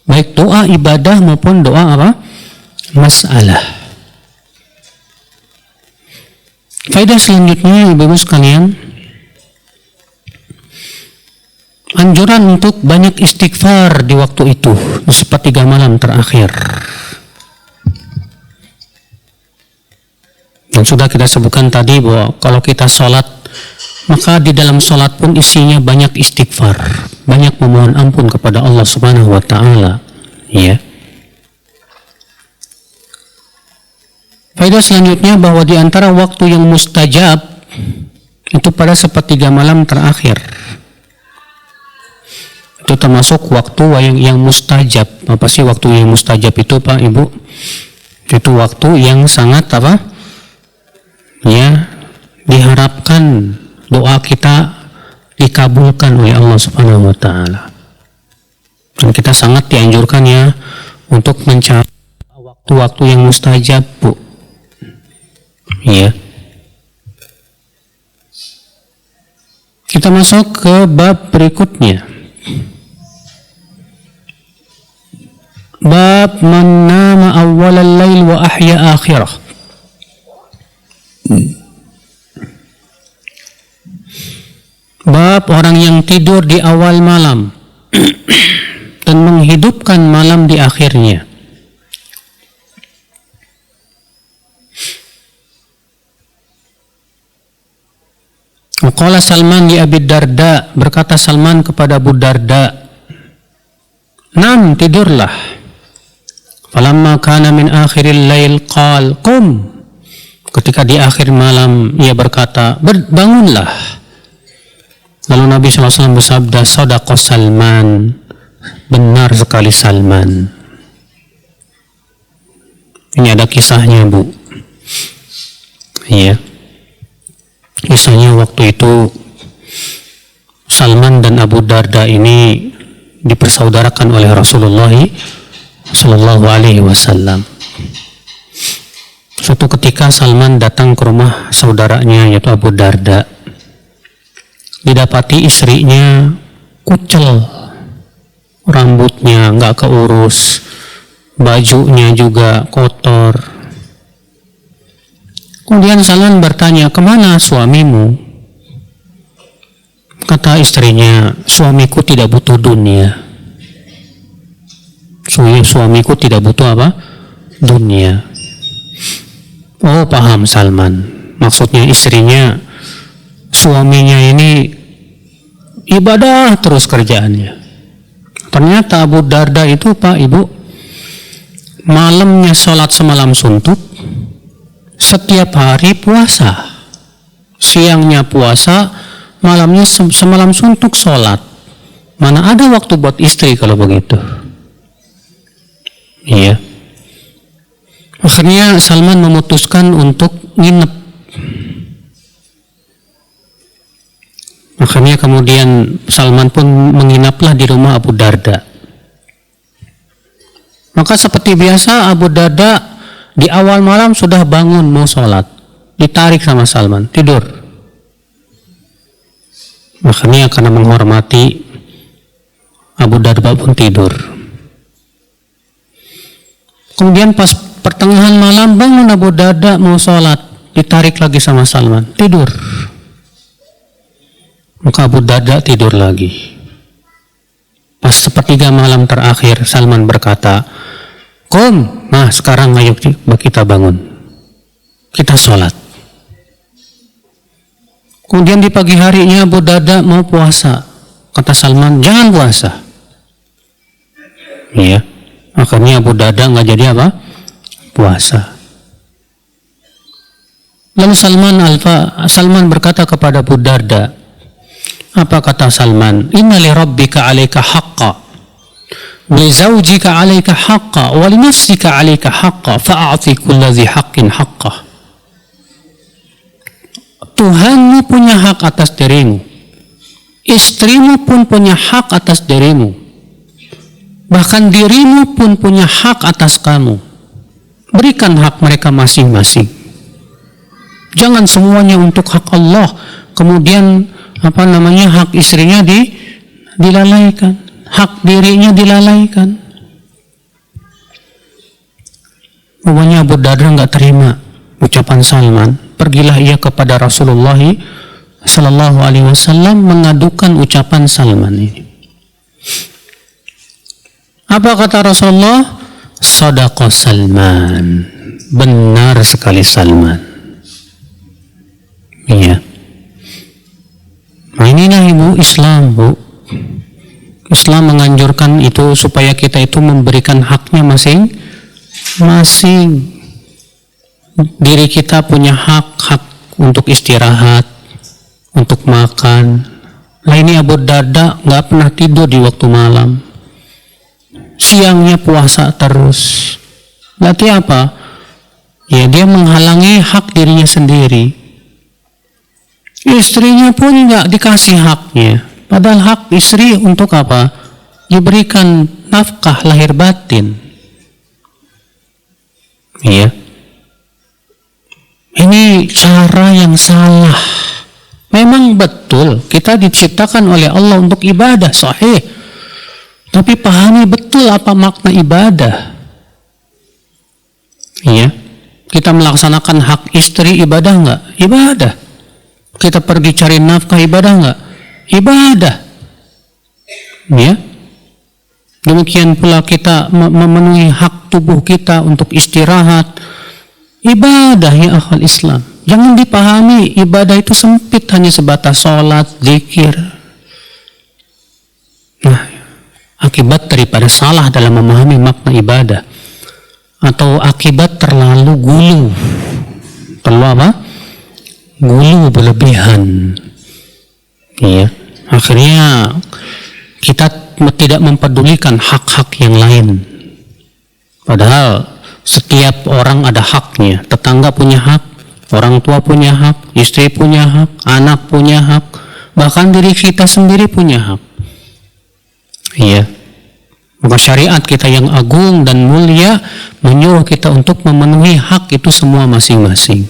baik doa ibadah maupun doa apa? Masalah. Faedah selanjutnya, ibu-ibu sekalian, anjuran untuk banyak istighfar di waktu itu, di sepertiga malam terakhir. Yang sudah kita sebutkan tadi bahwa kalau kita sholat, maka di dalam sholat pun isinya banyak istighfar, banyak memohon ampun kepada Allah Subhanahu wa Ta'ala. Ya. Faedah selanjutnya bahwa di antara waktu yang mustajab itu pada sepertiga malam terakhir. Itu termasuk waktu yang mustajab. Apa sih waktu yang mustajab itu, Pak, Ibu? Itu waktu yang sangat apa? Ya, diharapkan doa kita dikabulkan oleh Allah Subhanahu wa Ta'ala. Dan kita sangat dianjurkan ya untuk mencari waktu-waktu yang mustajab, Bu. Iya. Kita masuk ke bab berikutnya. Bab man nama awwalal lail wa ahya akhirah. Bab orang yang tidur di awal malam dan menghidupkan malam di akhirnya. Qala Salman li Abi Darda, berkata Salman kepada Abu Darda, "Nam, tidurlah." Falamma kana min akhiril lail qal, "Qum." Ketika di akhir malam ia berkata, "Bangunlah." Lalu Nabi SAW bersabda, "Shadaqa Salman." Benar sekali Salman. Ini ada kisahnya, Bu. Iya. Kisahnya waktu itu Salman dan Abu Darda ini dipersaudarakan oleh Rasulullah Sallallahu Alaihi Wasallam. Suatu ketika Salman datang ke rumah saudaranya yaitu Abu Darda. Didapati istrinya kucel, rambutnya nggak keurus, bajunya juga kotor. Kemudian Salman bertanya, "Kemana suamimu?" Kata istrinya, "Suamiku tidak butuh dunia. Suamiku tidak butuh apa? Dunia. Oh, paham Salman. Maksudnya istrinya, suaminya ini ibadah terus kerjaannya. Ternyata Abu Darda itu, Pak Ibu, malamnya sholat semalam suntuk, setiap hari puasa, siangnya puasa, malamnya semalam suntuk sholat. Mana ada waktu buat istri kalau begitu? Iya. Akhirnya Salman memutuskan untuk nginep. Akhirnya kemudian Salman pun menginaplah di rumah Abu Darda. Maka seperti biasa Abu Darda di awal malam sudah bangun mau sholat, ditarik sama Salman, tidur. Makanya karena menghormati, Abu Darda pun tidur. Kemudian pas pertengahan malam bangun Abu Darda mau sholat, ditarik lagi sama Salman, tidur. Maka Abu Darda tidur lagi. Pas sepertiga malam terakhir Salman berkata, "Qum, nah sekarang ayo kita bangun, kita sholat." Kemudian di pagi harinya Abu Darda mau puasa. Kata Salman, "Jangan puasa." Iya. Akhirnya Abu Darda nggak jadi apa? Puasa. Lalu Salman berkata kepada Abu Darda, apa kata Salman? "Inna li rabbika 'alaika haqqa, wa li zawjika 'alaika haqqa, wa li nafsika 'alaika haqqa, fa'ati kulli dhi haqqin haqqah." Tuhanmu punya hak atas dirimu, istrimu pun punya hak atas dirimu, bahkan dirimu pun punya hak atas kamu. Berikan hak mereka masing-masing. Jangan semuanya untuk hak Allah, kemudian hak istrinya dilalaikan, hak dirinya dilalaikan. Pokoknya Abu Darda nggak terima ucapan Salman. Pergilah ia kepada Rasulullah Sallallahu Alaihi Wasallam mengadukan ucapan Salman ini. Apa kata Rasulullah? Shadaqa Salman. Benar sekali Salman. Iya. Nah inilah Ibu Islam, Bu. Islam menganjurkan itu supaya kita itu memberikan haknya masing-masing. Diri kita punya hak untuk istirahat, untuk makan. Nah ini Abu Darda nggak pernah tidur di waktu malam. Siangnya puasa terus. Berarti apa? Ya dia menghalangi hak dirinya sendiri. Istrinya pun nggak dikasih haknya. Padahal hak istri untuk apa? Diberikan nafkah lahir batin. Iya. Ini cara yang salah. Memang betul kita diciptakan oleh Allah untuk ibadah, sahih. Tapi pahami betul apa makna ibadah. Iya. Kita melaksanakan hak istri ibadah nggak? Ibadah. Kita pergi cari nafkah ibadah nggak? Ibadah. Ya. Demikian pula kita memenuhi hak tubuh kita untuk istirahat. Ibadah ya akhwal Islam. Jangan dipahami ibadah itu sempit hanya sebatas sholat, zikir. Nah, akibat daripada salah dalam memahami makna ibadah atau akibat terlalu gulu. Terlalu apa? Gulu berlebihan. Iya. Akhirnya kita tidak mempedulikan hak-hak yang lain. Padahal setiap orang ada haknya. Tetangga punya hak, orang tua punya hak, istri punya hak, anak punya hak, bahkan diri kita sendiri punya hak. Iya. Maka syariat kita yang agung dan mulia menyuruh kita untuk memenuhi hak itu semua masing-masing.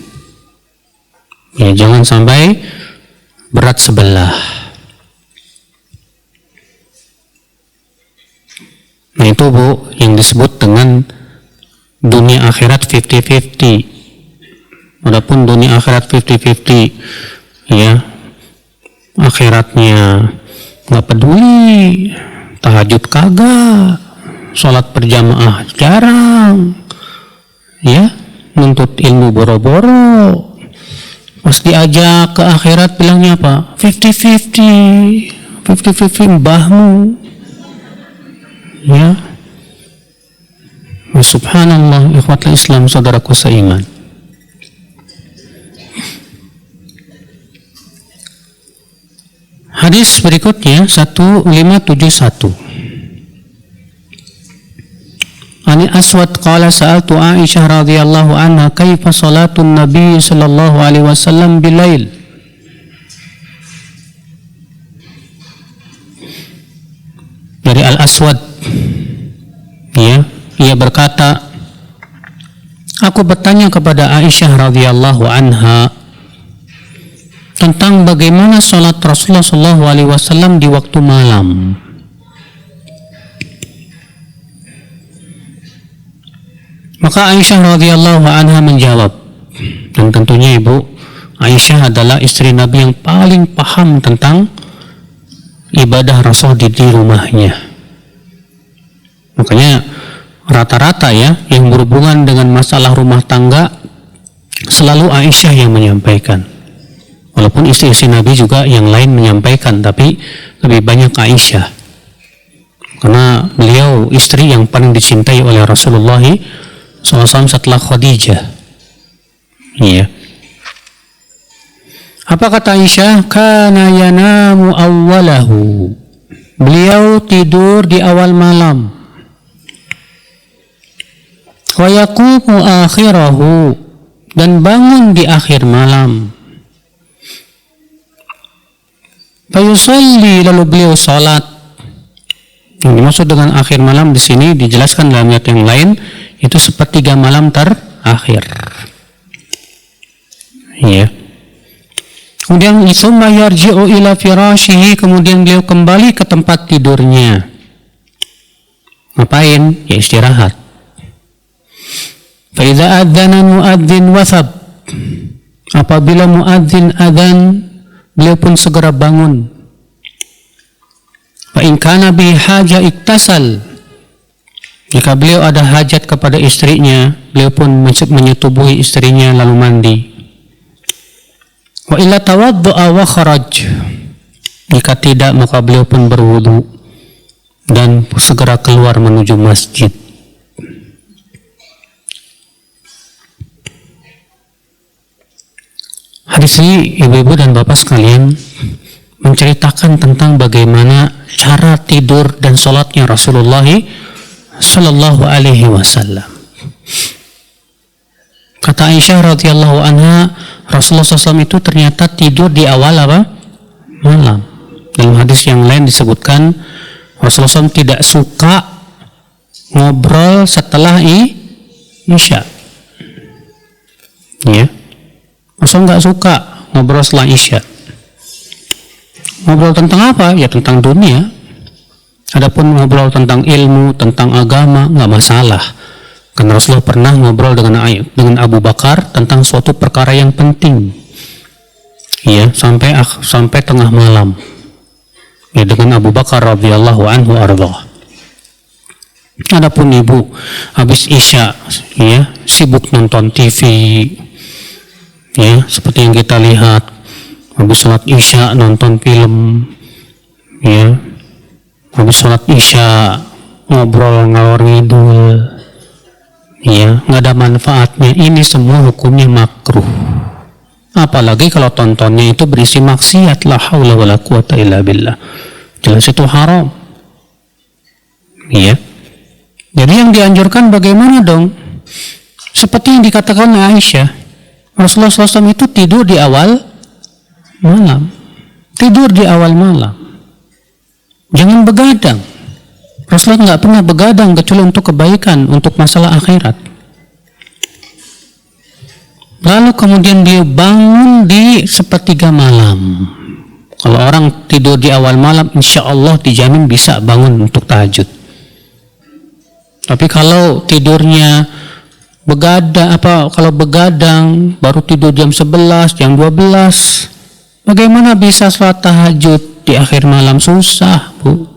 Ya, jangan sampai berat sebelah. Nah itu Bu yang disebut dengan dunia akhirat 50-50. Adapun dunia akhirat 50-50, ya akhiratnya nggak peduli, tahajud kagak, sholat berjamaah jarang, ya, nuntut ilmu boro-boro. Pas diajak ke akhirat bilangnya apa? 50-50 mbahmu, ya. Subhanallah, ikhwatul Islam, saudaraku seiman. Hadis berikutnya 1571. Ani Aswad qala sa'altu Aisyah radhiyallahu anha kaifa salatun Nabi sallallahu alaihi wasallam bilail. Dari Al Aswad, ya, ia berkata, aku bertanya kepada Aisyah radhiyallahu anha tentang bagaimana salat Rasulullah sallallahu alaihi wasallam di waktu malam. Maka Aisyah radhiyallahu anha menjawab, dan tentunya Ibu Aisyah adalah istri Nabi yang paling paham tentang ibadah Rasul di rumahnya. Makanya rata-rata ya yang berhubungan dengan masalah rumah tangga selalu Aisyah yang menyampaikan. Walaupun istri-istri Nabi juga yang lain menyampaikan, tapi lebih banyak Aisyah. Karena beliau istri yang paling dicintai oleh Rasulullah SAW setelah Khadijah. Iya. Apa kata Aisyah? Kana yanamu awwalahu. Beliau tidur di awal malam. Wa yaqumu akhirahu. Dan bangun di akhir malam. Fayusalli, lalu beliau salat. Yang dimaksud dengan akhir malam di sini dijelaskan dalam ayat yang lain, itu sepertiga malam terakhir. Ya. Kemudian tsumma yarji'u ila firashihi, kemudian beliau kembali ke tempat tidurnya. Ngapain? Ya istirahat. Fa idza adzana muadzin wathab. Apabila muadzin adzan, beliau pun segera bangun. Fa in kana bi haja iktasal. Jika beliau ada hajat kepada istrinya, beliau pun menyetubuhi istrinya lalu mandi. Wa illa tawaddu'a wa kharaj. Jika tidak, maka beliau pun berwudu dan segera keluar menuju masjid. Hadis ini ibu-ibu dan bapak sekalian menceritakan tentang bagaimana cara tidur dan sholatnya Rasulullah Sallallahu alaihi wasallam. Kata Aisyah radhiyallahu anha, Rasulullah SAW itu ternyata tidur di awal apa? Malam. Dalam hadis yang lain disebutkan Rasulullah SAW tidak suka ngobrol setelah Isya. Ya, Rasul nggak suka ngobrol setelah Isya. Ngobrol tentang apa? Ya tentang dunia. Adapun ngobrol tentang ilmu, tentang agama, nggak masalah. Karena Rasulullah pernah ngobrol dengan Abu Bakar tentang suatu perkara yang penting, ya, sampai tengah malam, ya, dengan Abu Bakar radhiyallahu anhu arda. Adapun ibu habis Isya, ya, sibuk nonton TV, ya, seperti yang kita lihat, habis sholat Isya nonton film, ya. Habis sholat Isya ngobrol ngalor ngidul, ya, nggak ada manfaatnya. Ini semua hukumnya makruh. Apalagi kalau tontonnya itu berisi maksiat, la haula wala quwata illa billah. Jelas itu haram. Ya. Jadi yang dianjurkan bagaimana dong? Seperti yang dikatakan oleh Aisyah, Rasulullah SAW itu tidur di awal malam. Tidur di awal malam. Jangan begadang. Rasulullah nggak pernah begadang kecuali untuk kebaikan, untuk masalah akhirat. Lalu kemudian dia bangun di sepertiga malam. Kalau orang tidur di awal malam, insya Allah dijamin bisa bangun untuk tahajud. Tapi kalau tidurnya kalau begadang baru tidur jam 11, jam 12, bagaimana bisa sholat tahajud di akhir malam? Susah, Bu.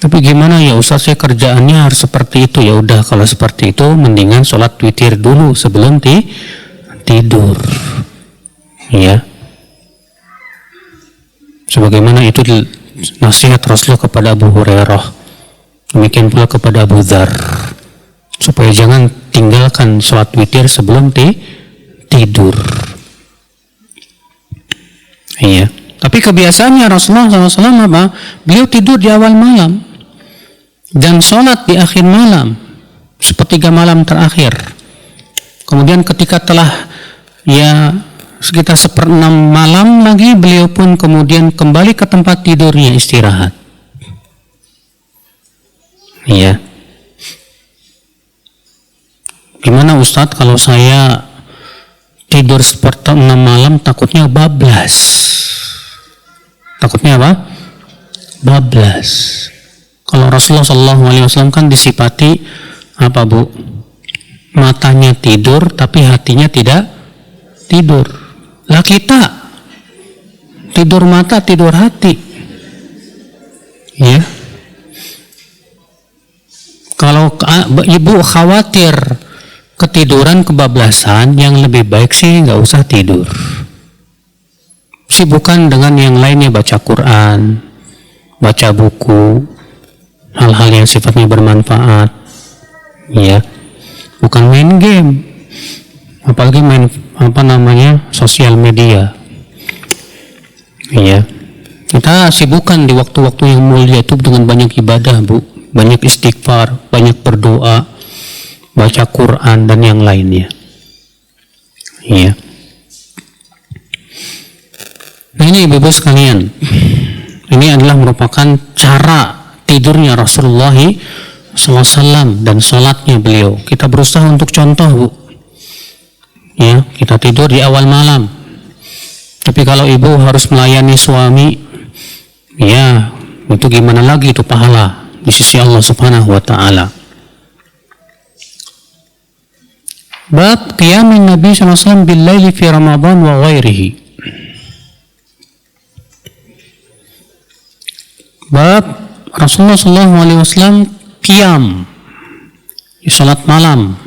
Tapi gimana ya Ustaz, saya kerjaannya harus seperti itu. Ya udah, kalau seperti itu mendingan sholat witir dulu sebelum tidur. Ya. Sebagaimana itu nasihat Rasulullah kepada Abu Hurairah. Demikian pula kepada Abu Dzar. Supaya jangan tinggalkan sholat witir sebelum tidur. Iya. Tapi kebiasaannya Rasulullah SAW apa? Beliau tidur di awal malam dan sholat di akhir malam, sepertiga malam terakhir. Kemudian ketika telah sekitar 1/6 malam lagi, beliau pun kemudian kembali ke tempat tidurnya istirahat. Iya. Gimana Ustadz kalau saya tidur 1/6 malam takutnya bablas? Takutnya apa? Bablas. Kalau Rasulullah SAW kan disifati apa Bu? Matanya tidur tapi hatinya tidak tidur. Lah kita tidur mata, tidur hati. Ya. Kalau ibu khawatir ketiduran, kebablasan, yang lebih baik sih nggak usah tidur. Sibukkan dengan yang lainnya, baca Quran, baca buku, hal-hal yang sifatnya bermanfaat, ya, bukan main game, apalagi main sosial media, ya. Kita sibukkan di waktu-waktu yang mulia itu dengan banyak ibadah, Bu, banyak istighfar, banyak berdoa, baca Quran dan yang lainnya, ya. Nah ini ibu-ibu sekalian, ini adalah merupakan cara tidurnya Rasulullah SAW dan sholatnya beliau. Kita berusaha untuk contoh, Bu. Ya, kita tidur di awal malam. Tapi kalau ibu harus melayani suami, ya itu gimana lagi itu pahala di sisi Allah Subhanahu wa Ta'ala. Bab qiyamin Nabi SAW bil-laili fi Ramadan wa ghairihi. Bab Rasulullah SAW qiyam, salat malam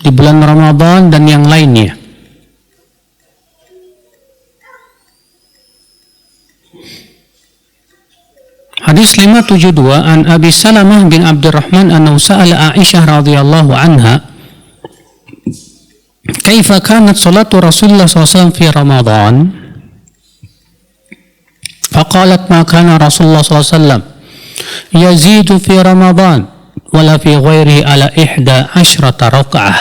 di bulan Ramadan dan yang lainnya. Hadis 572 an Abi Salamah bin Abdurrahman annahu sa'ala Aisyah radhiyallahu anha kaifa kanat salatu Rasulullah SAW fi Ramadan. فقالت ما كان رسول الله صلى الله عليه وسلم يزيد في رمضان ولا في غيره على 11 ركعة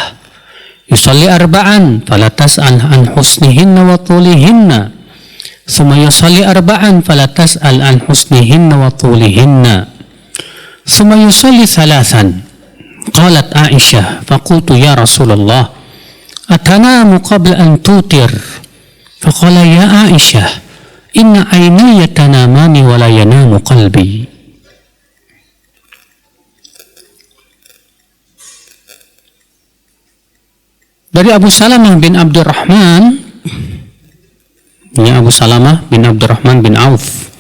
يصلي 4 فلا تسأل عن حسنهن وطولهن ثم يصلي 4 فلا تسأل عن حسنهن وطولهن ثم يصلي 3 قالت عائشة فقلت يا رسول الله أتنام قبل أن توتر فقال يا عائشة Inna aynaya tanamani wa la yanamu qalbi. Dari Abu Salamah bin Abdurrahman, ya Abu Salamah bin Abdurrahman bin Auf.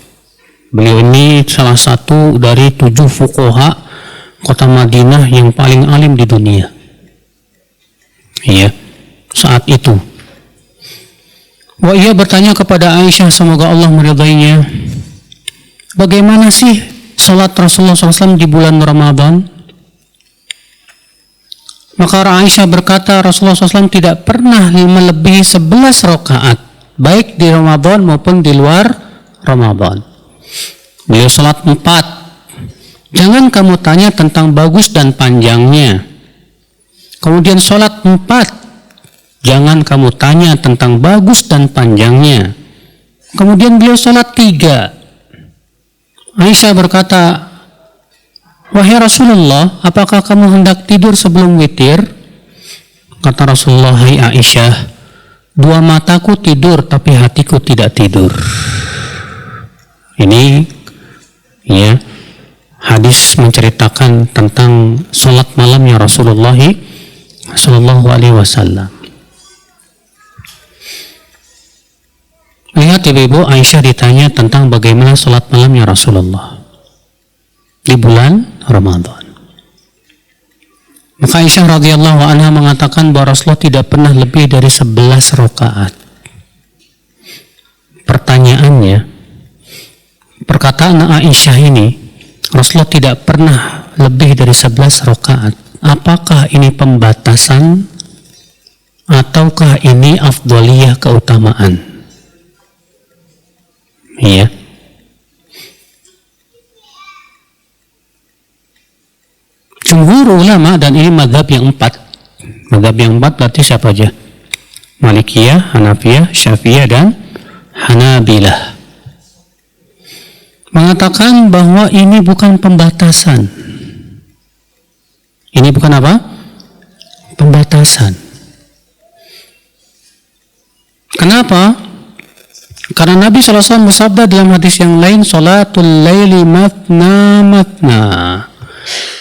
Beliau ini salah satu dari 7 fuqaha kota Madinah yang paling alim di dunia. Ya, saat itu. Ia bertanya kepada Aisyah, semoga Allah meridainya, bagaimana sih salat Rasulullah SAW di bulan Ramadan? Maka Aisyah berkata, Rasulullah SAW tidak pernah melebihi 11 rakaat, baik di Ramadan maupun di luar Ramadan. Beliau salat 4. Jangan kamu tanya tentang bagus dan panjangnya. Kemudian salat 4. Jangan kamu tanya tentang bagus dan panjangnya. Kemudian beliau salat 3. Aisyah berkata, wahai Rasulullah, apakah kamu hendak tidur sebelum witir? Kata Rasulullah, hai Aisyah, 2 mataku tidur tapi hatiku tidak tidur. Ini ya hadis menceritakan tentang salat malamnya Rasulullah sallallahu alaihi wasallam. Lihat ibu-ibu, Aisyah ditanya tentang bagaimana sholat malamnya Rasulullah. di bulan Ramadan. Maka Aisyah radhiyallahu anha mengatakan bahwa Rasulullah tidak pernah lebih dari 11 rakaat. Pertanyaannya, perkataan Aisyah ini, Rasulullah tidak pernah lebih dari 11 rakaat. Apakah ini pembatasan ataukah ini afdhaliyah, keutamaan? Iya. Jumhur ulama, dan ini mazhab yang 4. Mazhab yang 4 berarti siapa aja? Malikiyah, Hanafiyah, Syafi'iyah, dan Hanabilah. Mengatakan bahwa ini bukan pembatasan. Ini bukan apa? Pembatasan. Kenapa? Karena Nabi SAW bersabda dalam hadis yang lain, Salatul laili matna matna.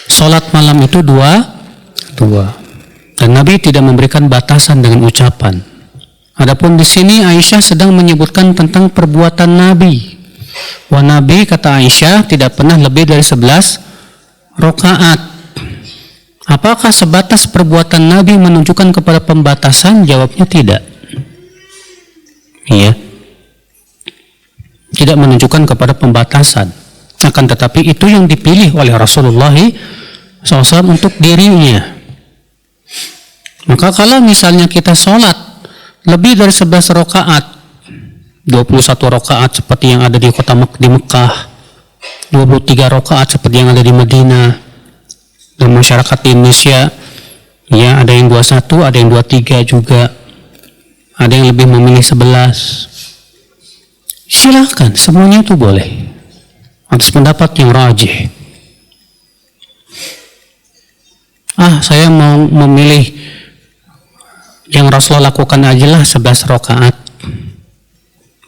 Salat malam itu dua. Dan Nabi tidak memberikan batasan dengan ucapan. Adapun di sini Aisyah sedang menyebutkan tentang perbuatan Nabi. Wah, Nabi, kata Aisyah, tidak pernah lebih dari 11 rakaat. Apakah sebatas perbuatan Nabi menunjukkan kepada pembatasan? Jawabnya tidak. Iya. Tidak menunjukkan kepada pembatasan. Akan tetapi itu yang dipilih oleh Rasulullah SAW untuk dirinya. Maka kalau misalnya kita sholat lebih dari 11 rakaat, 21 rakaat seperti yang ada di kota di Mekah, 23 rakaat seperti yang ada di Madinah, dan masyarakat di Indonesia, ya ada yang 21, ada yang 23 juga, ada yang lebih memilih 11. Silakan, semuanya itu boleh. Atas pendapat yang rajih. Saya mau memilih yang Rasulullah lakukan aja lah 11 rakaat.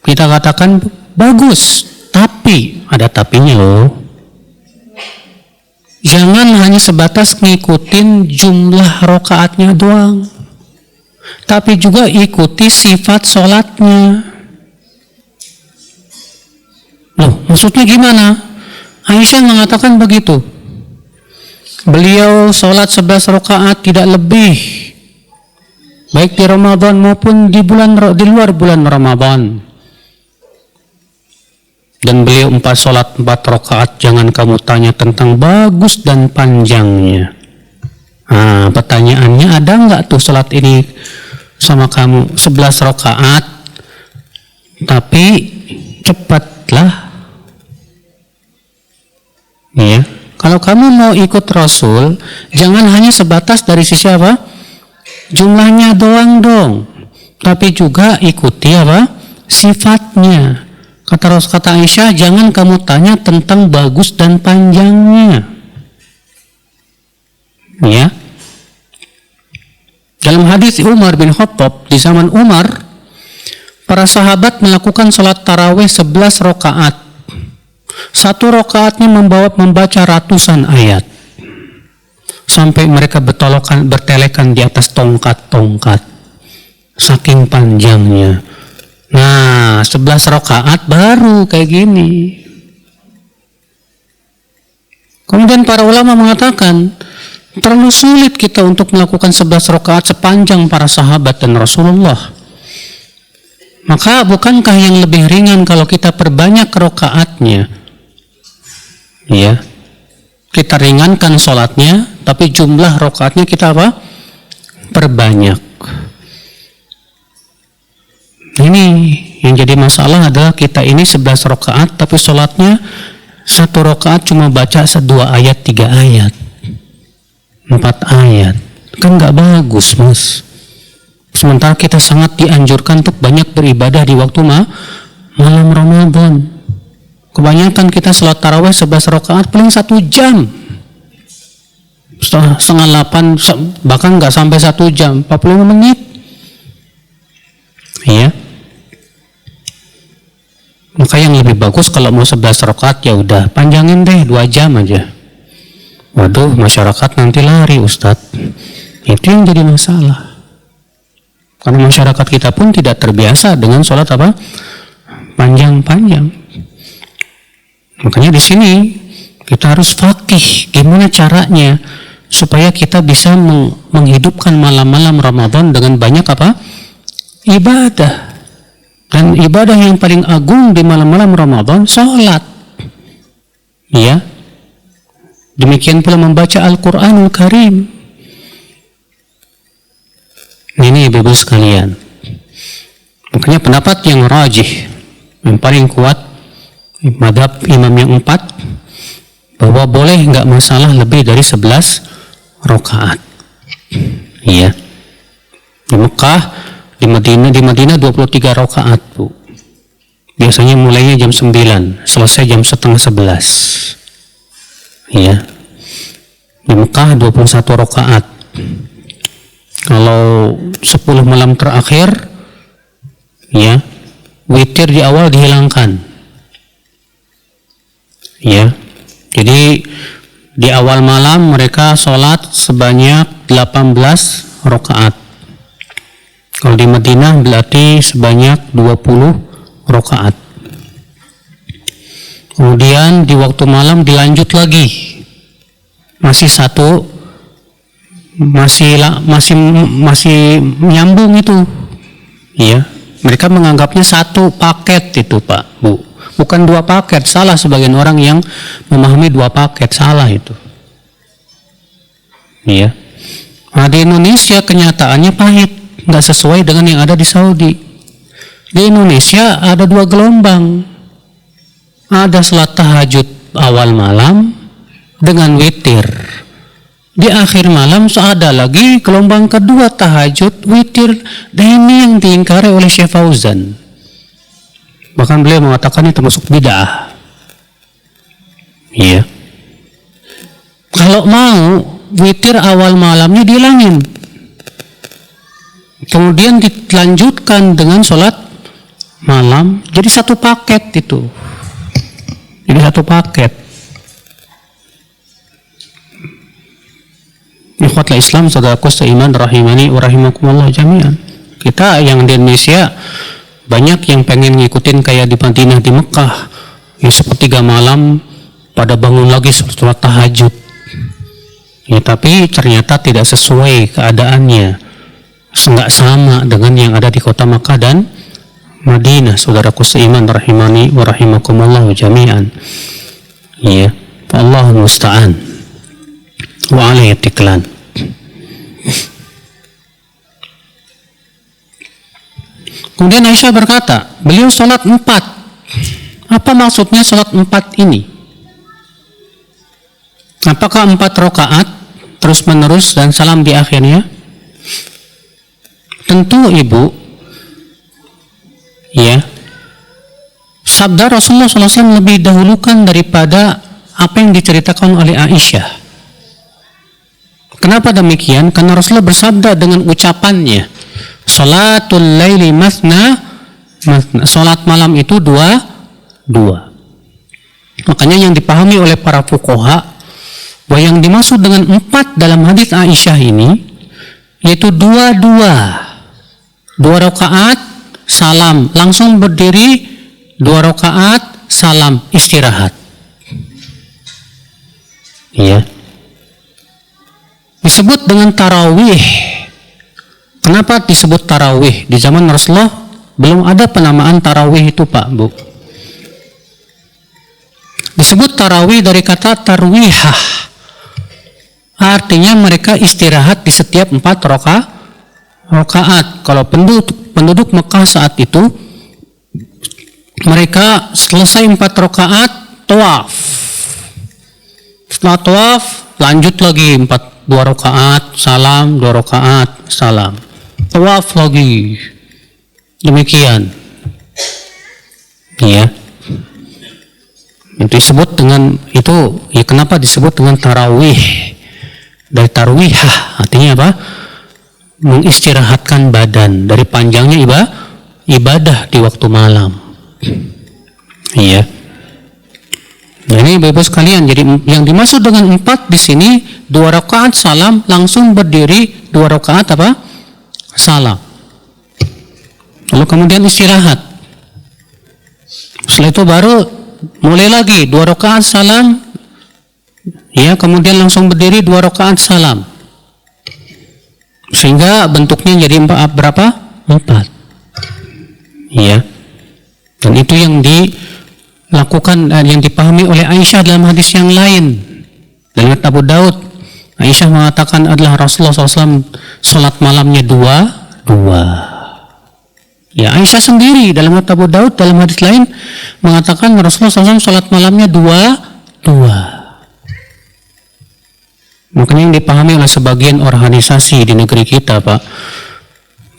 Kita katakan bagus, tapi ada tapinya loh. Jangan hanya sebatas ngikutin jumlah rakaatnya doang, tapi juga ikuti sifat sholatnya. Loh, maksudnya gimana? Aisyah mengatakan begitu. Beliau sholat 11 rakaat tidak lebih, baik di Ramadan maupun di luar bulan Ramadan. Dan beliau sholat 4 rakaat, jangan kamu tanya tentang bagus dan panjangnya. Pertanyaannya, ada nggak tuh sholat ini sama kamu 11 rakaat, tapi cepatlah. Ya, kalau kamu mau ikut Rasul, jangan hanya sebatas dari sisi apa? Jumlahnya doang dong, tapi juga ikuti apa? Sifatnya. Kata Aisyah, jangan kamu tanya tentang bagus dan panjangnya. Ya. Dalam hadis Umar bin Khattab, di zaman Umar, para sahabat melakukan salat tarawih 11 rakaat. Satu rakaatnya membaca ratusan ayat. Sampai mereka bertelekan di atas tongkat-tongkat. Saking panjangnya. Nah, 11 rakaat baru kayak gini. Kemudian para ulama mengatakan, terlalu sulit kita untuk melakukan 11 rakaat sepanjang para sahabat dan Rasulullah. Maka bukankah yang lebih ringan kalau kita perbanyak rakaatnya? Ya, kita ringankan sholatnya, tapi jumlah rakaatnya kita apa? Perbanyak. Ini yang jadi masalah adalah kita ini 11 rakaat, tapi sholatnya 1 rakaat cuma baca 2 ayat, 3 ayat, 4 ayat. Kan nggak bagus, mas. Sementara kita sangat dianjurkan untuk banyak beribadah di waktu malam Ramadan. Kebanyakan kita sholat tarawih 11 rakaat paling 1 jam. Setengah 8, bahkan nggak sampai 1 jam, 45 menit. Iya. Maka yang lebih bagus kalau mau 11 rakaat ya udah panjangin deh 2 jam aja. Waduh, masyarakat nanti lari, Ustadz. Itu yang jadi masalah. Karena masyarakat kita pun tidak terbiasa dengan sholat apa? Panjang-panjang. Makanya di sini Kita harus faqih gimana caranya supaya kita bisa menghidupkan malam-malam Ramadan dengan banyak apa? Ibadah. Dan ibadah yang paling agung di malam-malam Ramadan salat. Ya. Demikian pula membaca Al-Qur'anul Karim. Ini Ibu sekalian. Makanya pendapat yang rajih, yang paling kuat, mazhab imam yang 4, bahwa boleh nggak masalah lebih dari 11 rakaat. Iya. Di Mekah, di Madinah 23 rakaat, Bu. Biasanya mulainya jam 9, selesai jam setengah 11. Iya. Di Mekah 21 rakaat. Kalau 10 malam terakhir, ya, witir di awal dihilangkan. Ya. Jadi di awal malam mereka sholat sebanyak 18 rakaat. Kalau di Madinah berarti sebanyak 20 rakaat. Kemudian di waktu malam dilanjut lagi. Masih nyambung itu. Ya, mereka menganggapnya satu paket itu, Pak, Bu. Bukan 2 paket, salah sebagian orang yang memahami 2 paket, salah itu. Iya. Nah, di Indonesia kenyataannya pahit, nggak sesuai dengan yang ada di Saudi. Di Indonesia ada 2 gelombang. Ada salat tahajud awal malam dengan witir. Di akhir malam ada lagi gelombang kedua tahajud witir. Dan ini yang diingkari oleh Syekh Fauzan. Bahkan beliau mengatakan ini termasuk bid'ah. Iya. Kalau mau witir awal malamnya dihilangin. Kemudian dilanjutkan dengan sholat malam. Jadi satu paket itu. Jadi satu paket. Ikhwatul Islam, saudaraku seiman rahimani wa rahimakumullah jami'an. Kita yang di Indonesia banyak yang pengen ngikutin kayak di Madinah, di Mekah, yang sepertiga malam pada bangun lagi sholat tahajud. Ya, tapi ternyata tidak sesuai keadaannya, nggak sama dengan yang ada di kota Mekah dan Madinah, saudaraku seiman rahimani wa rahimakumullah jami'an. Ya, Allahu musta'an wa alaihi tiklan. Kemudian Aisyah berkata, beliau sholat 4. Apa maksudnya sholat 4 ini? Apakah 4 rakaat terus menerus dan salam di akhirnya? Tentu Ibu, ya, sabda Rasulullah SAW lebih dahulukan daripada apa yang diceritakan oleh Aisyah. Kenapa demikian? Karena Rasulullah bersabda dengan ucapannya, Salatul laili masna. Salat malam itu dua. Makanya yang dipahami oleh para fuqaha bahwa yang dimaksud dengan 4 dalam hadis Aisyah ini yaitu 2 rakaat salam langsung berdiri, 2 rakaat salam istirahat. Iya. Disebut dengan tarawih. Kenapa disebut tarawih? Di zaman Rasulullah belum ada penamaan tarawih itu, Pak, Bu. Disebut tarawih dari kata tarwihah. Artinya mereka istirahat di setiap 4 rakaat. Kalau penduduk Mekah saat itu, mereka selesai 4 rakaat tawaf. Setelah tawaf, lanjut lagi 2 rakaat salam, 2 rakaat salam. Tawaf lagi. Demikian. Ya. Itu disebut dengan itu, ya kenapa disebut dengan tarawih? Dari tarwihah, artinya apa? Mengistirahatkan badan dari panjangnya ibadah di waktu malam. Iya. Nah, ini Bapak sekalian, jadi yang dimaksud dengan 4 di sini 2 rakaat salam langsung berdiri, 2 rakaat apa? Salam. Lalu kemudian istirahat. Setelah itu baru mulai lagi 2 rakaat salam, Ya, kemudian langsung berdiri 2 rakaat salam. Sehingga bentuknya jadi berapa? 4. Ya. Dan itu yang dilakukan, yang dipahami oleh Aisyah dalam hadis yang lain. Dalam Abu Daud, Aisyah mengatakan adalah Rasulullah SAW sholat malamnya 2. Ya, Aisyah sendiri dalam Abu Daud dalam hadis lain mengatakan Rasulullah SAW sholat malamnya 2. Makanya yang dipahami oleh sebagian organisasi di negeri kita, Pak,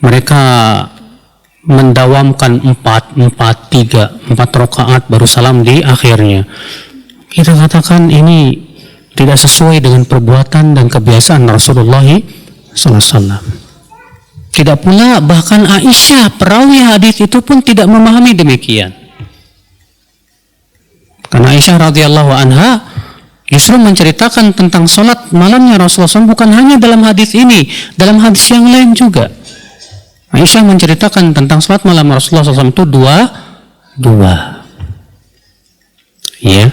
mereka mendawamkan 4 rakaat baru salam di akhirnya. Kita katakan ini tidak sesuai dengan perbuatan dan kebiasaan Rasulullah SAW. Tidak pula bahkan Aisyah perawi hadis itu pun tidak memahami demikian. Karena Aisyah radhiyallahu anha justru menceritakan tentang sholat malamnya Rasulullah SAW bukan hanya dalam hadis ini, dalam hadis yang lain juga. Aisyah menceritakan tentang sholat malam Rasulullah SAW itu 2. Ya,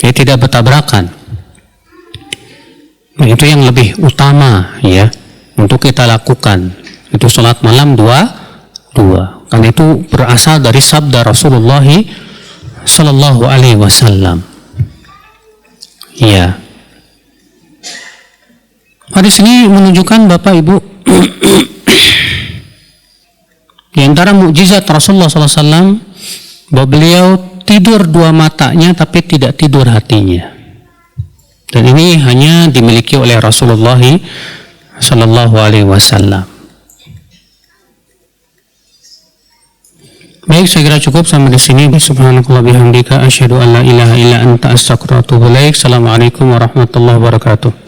jadi tidak bertabrakan. Nah, itu yang lebih utama ya untuk kita lakukan. Itu sholat malam 2. Karena itu berasal dari sabda Rasulullah Sallallahu Alaihi Wasallam. Ya. Hadis ini menunjukkan Bapak Ibu di antara mukjizat Rasulullah SAW bahwa beliau tidur 2 matanya tapi tidak tidur hatinya. Dan ini hanya dimiliki oleh Rasulullah Sallallahu Alaihi Wasallam. Baik, saya kira cukup sampai di sini. Subhanakallah bihamdika asyhadu an la ilaha illa anta astaghfiruka wa atubu ilaik. Assalamualaikum warahmatullahi wabarakatuh.